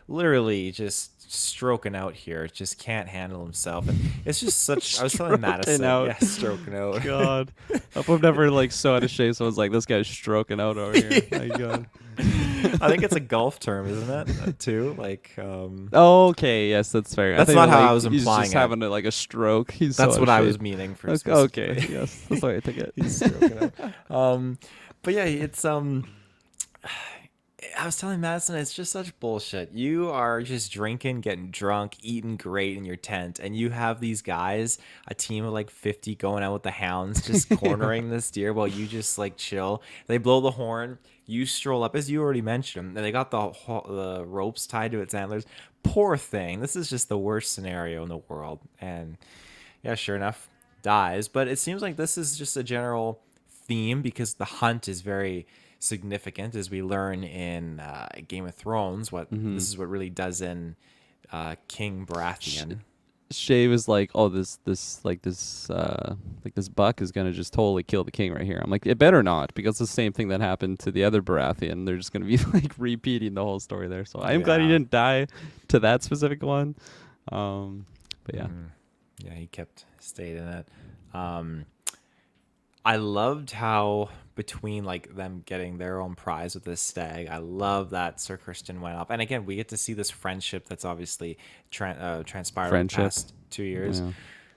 literally just stroking out here, just can't handle himself, and it's just such. I was telling Stroking Madison, out. yeah, stroking out. God. Hope I've never like so out of shape. Someone's like, this guy's stroking out over here. My God. I think it's a golf term, isn't it? Too like. Oh, okay, yes, that's fair. That's I not think how like I was he's implying just it. having like a stroke. He's That's so what out I of was shape. meaning for Okay, specifically. yes, that's the way I take it. He's stroking out. But yeah, it's I was telling Madison, it's just such bullshit. You are just drinking, getting drunk, eating great in your tent, and you have these guys, a team of like 50 going out with the hounds, just cornering this deer while you just like chill. They blow the horn. You stroll up, as you already mentioned, and they got the ropes tied to its antlers. Poor thing. This is just the worst scenario in the world. And yeah, sure enough, dies. But it seems like this is just a general theme because the hunt is very significant, as we learn in Game of Thrones. What Mm-hmm. this is what really does in King Sh- Baratheon. Shay was like, "Oh, this buck is gonna just totally kill the king right here." I'm like, "It better not, because it's the same thing that happened to the other Baratheon. They're just gonna be like repeating the whole story there." So I'm glad he Yeah. didn't die to that specific one. But yeah, Mhm. Yeah, he kept stayed in it. Um, I loved how between like them getting their own prize with this stag, I love that Sir Christian went up, and again we get to see this friendship that's obviously transpired over the friendship. past 2 years. Yeah.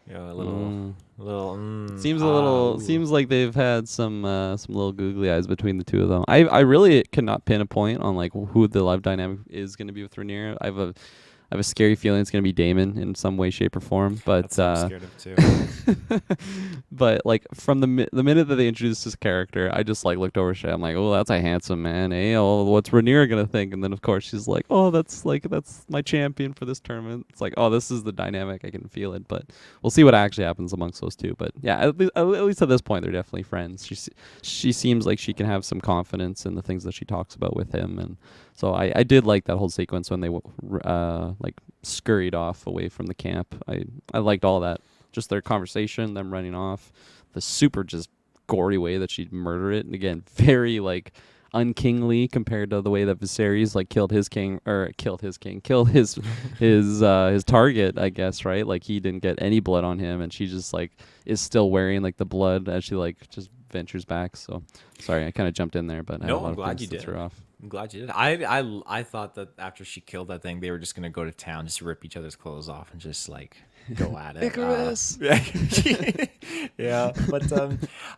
You know, Mm. little ooh. Seems like they've had some little googly eyes between the two of them. I really cannot pin a point on like who the love dynamic is going to be with Rhaenyra. I have a scary feeling it's going to be Damon in some way, shape, or form. But That's what I'm scared of too. but like from the minute that they introduced this character, I just like looked over at Shay. I'm like, oh, that's a handsome man. Eh? Oh, what's Rhaenyra gonna think? And then of course she's like, oh, that's my champion for this tournament. It's like, oh, this is the dynamic. I can feel it. But we'll see what actually happens amongst those two. But yeah, at least at this point, they're definitely friends. She seems like she can have some confidence in the things that she talks about with him, and so I did like that whole sequence when they like scurried off away from the camp. I liked all that. Just their conversation, them running off, the super just gory way that she'd murder it, and again, very like unkingly compared to the way that Viserys like killed his his target, I guess, right? Like he didn't get any blood on him, and she just like is still wearing like the blood as she like just ventures back. So sorry, I kind of jumped in there, but I had a No, lot I'm of glad things you to did. throw off. I'm glad you did. I thought that after she killed that thing, they were just gonna go to town, just rip each other's clothes off, and just like go at it. Icarus! Yeah, but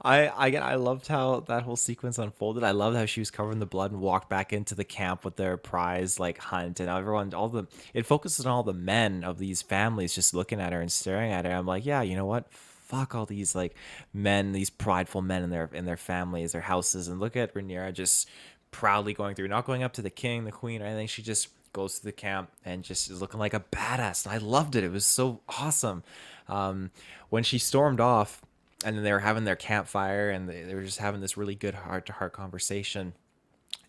I loved how that whole sequence unfolded. I loved how she was covered in the blood and walked back into the camp with their prize like hunt, and everyone, all the it focuses on all the men of these families just looking at her and staring at her. I'm like, yeah, you know what? Fuck all these like men, these prideful men in their families, their houses, and look at Rhaenyra just proudly going through, not going up to the king, the queen, or anything. She just goes to the camp and just is looking like a badass. And I loved it. It was so awesome. When she stormed off, and then they were having their campfire, and they were just having this really good heart-to-heart conversation.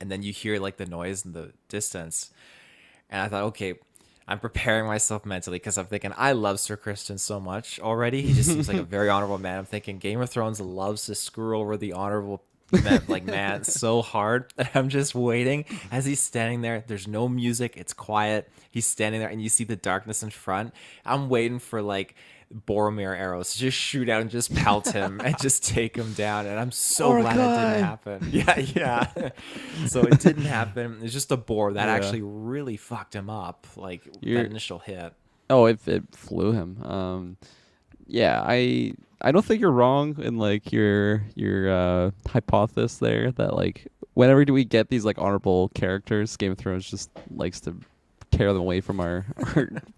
And then you hear like the noise in the distance, and I thought, okay, I'm preparing myself mentally because I'm thinking I love Sir Kristen so much already. He just seems like a very honorable man. I'm thinking Game of Thrones loves to screw over the honorable man so hard. And I'm just waiting as he's standing there. There's no music. It's quiet. He's standing there and you see the darkness in front. I'm waiting for like Boromir arrows to just shoot out and just pelt him and just take him down. And I'm so glad it didn't happen. Yeah. So it didn't happen. It's just a boar that actually really fucked him up. Like that initial hit. Oh, it flew him. Yeah, I don't think you're wrong in like your hypothesis there that like whenever do we get these like honorable characters, Game of Thrones just likes to tear them away from our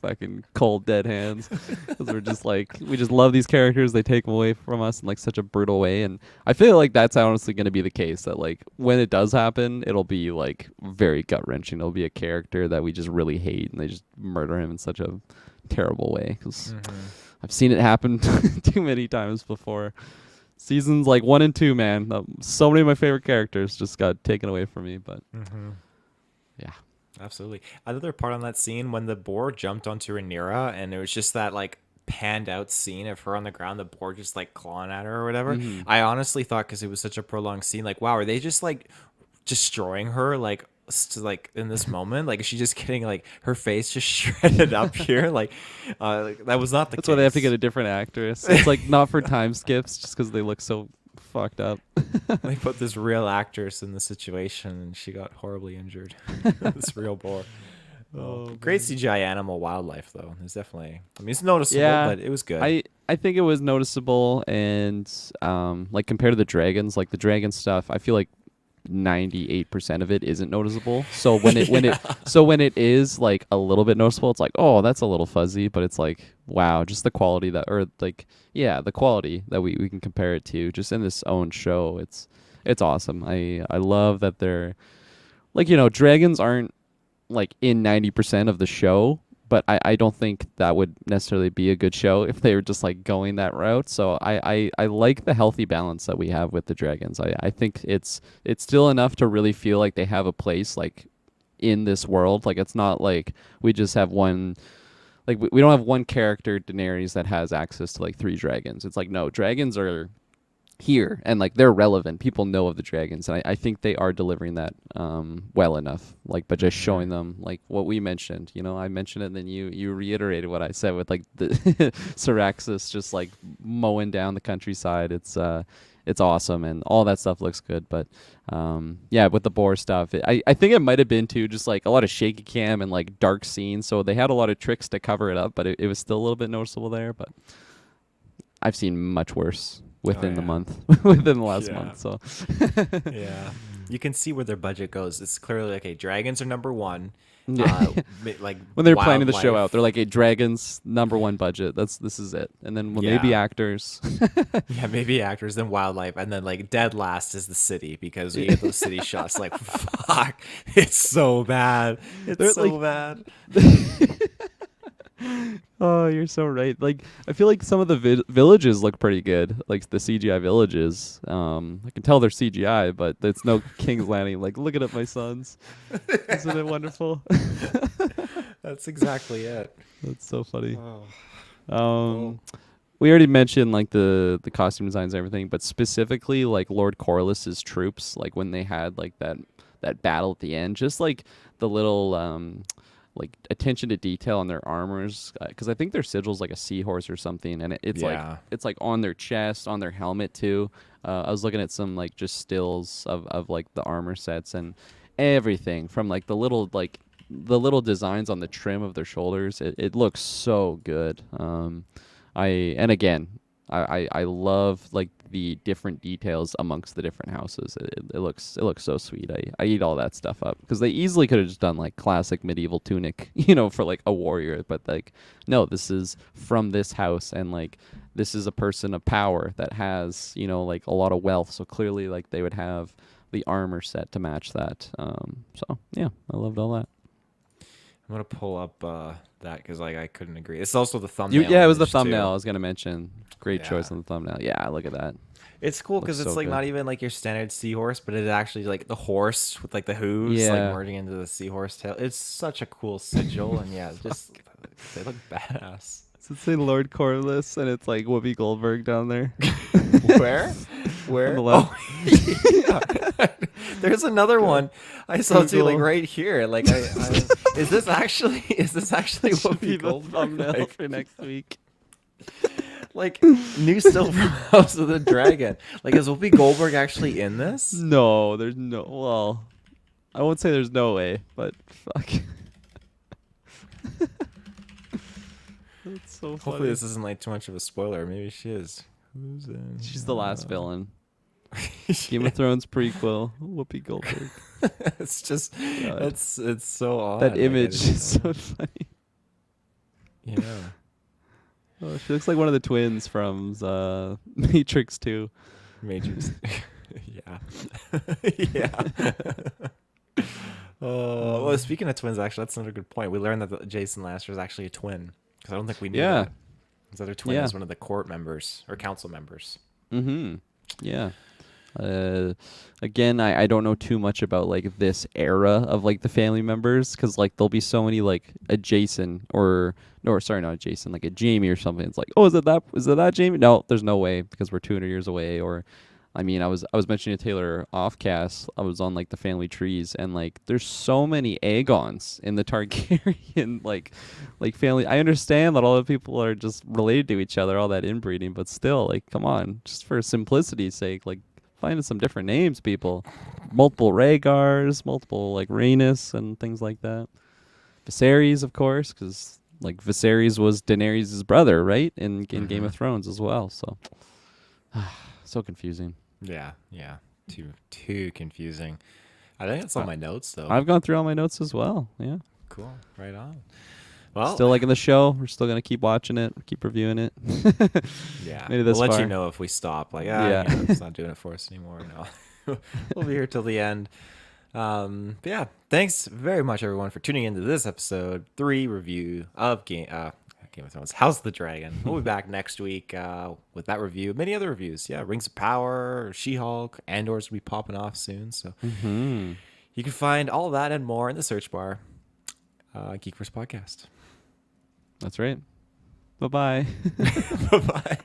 fucking cold dead hands because we're just like we just love these characters. They take them away from us in like such a brutal way, and I feel like that's honestly going to be the case. That like when it does happen, it'll be like very gut wrenching. It'll be a character that we just really hate, and they just murder him in such a terrible way. Because I've seen it happen too many times before. Seasons like 1 and 2, man. So many of my favorite characters just got taken away from me, but yeah. Absolutely. Another part on that scene when the boar jumped onto Rhaenyra and it was just that like panned out scene of her on the ground, the boar just like clawing at her or whatever. I honestly thought, because it was such a prolonged scene, like, wow, are they just like destroying her like in this moment? Like, is she just getting like her face just shredded up here? Like that was not the That's case. why they have to get a different actress. It's like not for time skips, just because they look so fucked up. They put this real actress in the situation and she got horribly injured. This real boar. Great CGI animal wildlife though. It's definitely, I mean, it's noticeable, but it was good. I think it was noticeable, and like compared to the dragons, like the dragon stuff, I feel like 98% of it isn't noticeable. So when it is like a little bit noticeable, it's like, oh, that's a little fuzzy, but it's like, wow, just the quality that, or like, yeah, the quality that we can compare it to just in this own show. It's awesome. I love that they're like, you know, dragons aren't like in 90% of the show, but I don't think that would necessarily be a good show if they were just like going that route. So I like the healthy balance that we have with the dragons. I think it's still enough to really feel like they have a place like in this world. Like it's not like we just have one, like we don't have one character, Daenerys, that has access to like 3 dragons. It's like, no, dragons are here and like they're relevant. People know of the dragons, and I think they are delivering that well enough, like by just showing them like what we mentioned. You know, I mentioned it and then you reiterated what I said with like the Syraxis just like mowing down the countryside. It's awesome, and all that stuff looks good. But yeah, with the boar stuff, I think it might have been too just like a lot of shaky cam and like dark scenes, so they had a lot of tricks to cover it up, but it was still a little bit noticeable there. But I've seen much worse within the month, within the last month. So yeah, you can see where their budget goes. It's clearly like, okay, dragons are number one. Like when they're planning the show out, they're like, "A dragons #1 budget. This is it." And then maybe actors. Yeah, maybe actors, then wildlife, and then like dead last is the city, because you get those city shots. Like, fuck, it's so bad. It's so bad. Oh, you're so right. Like, I feel like some of the villages look pretty good, like the CGI villages. I can tell they're CGI, but it's no King's Landing. Like, look at it, my sons. Isn't it wonderful? That's exactly it. That's so funny. Oh, well, Um, we already mentioned like the costume designs and everything, but specifically like Lord Corliss's troops, like when they had like that battle at the end, just like the little like attention to detail on their armors, because I think their sigil's like a seahorse or something, and yeah. it's like on their chest, on their helmet too. I was looking at some like just stills of like the armor sets and everything from like the little designs on the trim of their shoulders. It looks so good. And again, I love like the different details amongst the different houses. It looks so sweet. I eat all that stuff up because they easily could have just done like classic medieval tunic, for like a warrior. But like, no, this is from this house, and like this is a person of power that has like a lot of wealth. So clearly, like they would have the armor set to match that. So yeah, I loved all that. I'm gonna pull up that because like I couldn't agree. It's also the You thumbnail Yeah, it was the image thumbnail too. I was gonna mention. Great Yeah, choice on the thumbnail. Yeah, look at that. it's cool Looks because it's so like good. not even like your standard seahorse, but it's actually like the horse with like the hooves like Yeah. merging into the seahorse tail. It's such a cool sigil, and yeah, just they look badass. Does it say Lord Corliss and it's like Whoopi Goldberg down there Where? on Where? the left? Oh, yeah. There's another one I saw too, like Google. right here. Like, is this actually Should be Whoopi the Goldberg? thumbnail for next week. Like new still from House of the Dragon. Like, is Whoopi Goldberg actually in this? No, there's no. Well, I won't say there's no way, but fuck. That's so Hopefully, funny. this isn't like too much of a spoiler. Maybe she is. Who's in? She's the last villain. Game of Thrones prequel. Whoopi Goldberg. It's just, God. it's so odd. That Like, I image didn't is know. so funny. Yeah. Oh, she looks like one of the twins from Matrix 2. Majors. Yeah. Yeah. Well, speaking of twins, actually, that's another good point. We learned that Jason Lannister is actually a twin because I don't think we knew Yeah. that. His other twin Yeah. is one of the court members or council members. Mm-hmm. Yeah. Again, I don't know too much about like this era of like the family members because like there'll be so many like a Jason or no, sorry, not a Jason, like a Jamie or something. It's like, oh, is it that Jamie? No, there's no way because we're 200 years away. Or, I mean, I was mentioning to Taylor offcast. I was on like the family trees and like there's so many Aegons in the Targaryen like family. I understand that all the people are just related to each other, all that inbreeding, but still, like, come on, just for simplicity's sake, like. Finding some different names, people. Multiple Rhaegars, multiple like Rhaenys and things like that. Viserys, of course, because like Viserys was Daenerys' brother, right? In Game of Thrones as well. So, so confusing. Yeah, yeah. Too confusing. I think that's all my notes though. I've gone through all my notes as well. Yeah. Cool. Right on. Well, Still liking the show. We're still gonna keep watching it, keep reviewing it. yeah. Made it We'll this let far. you know if we stop. Like, Yeah. it's not doing it for us anymore. No. We'll be here till the end. But yeah, thanks very much everyone for tuning into this episode 3 review of Game of Thrones House of the Dragon. We'll be back next week with that review, many other reviews. Yeah, Rings of Power, She-Hulk, Andor's will be popping off soon. So you can find all that and more in the search bar. GeekVerse Podcast. That's right. Bye-bye. Bye bye.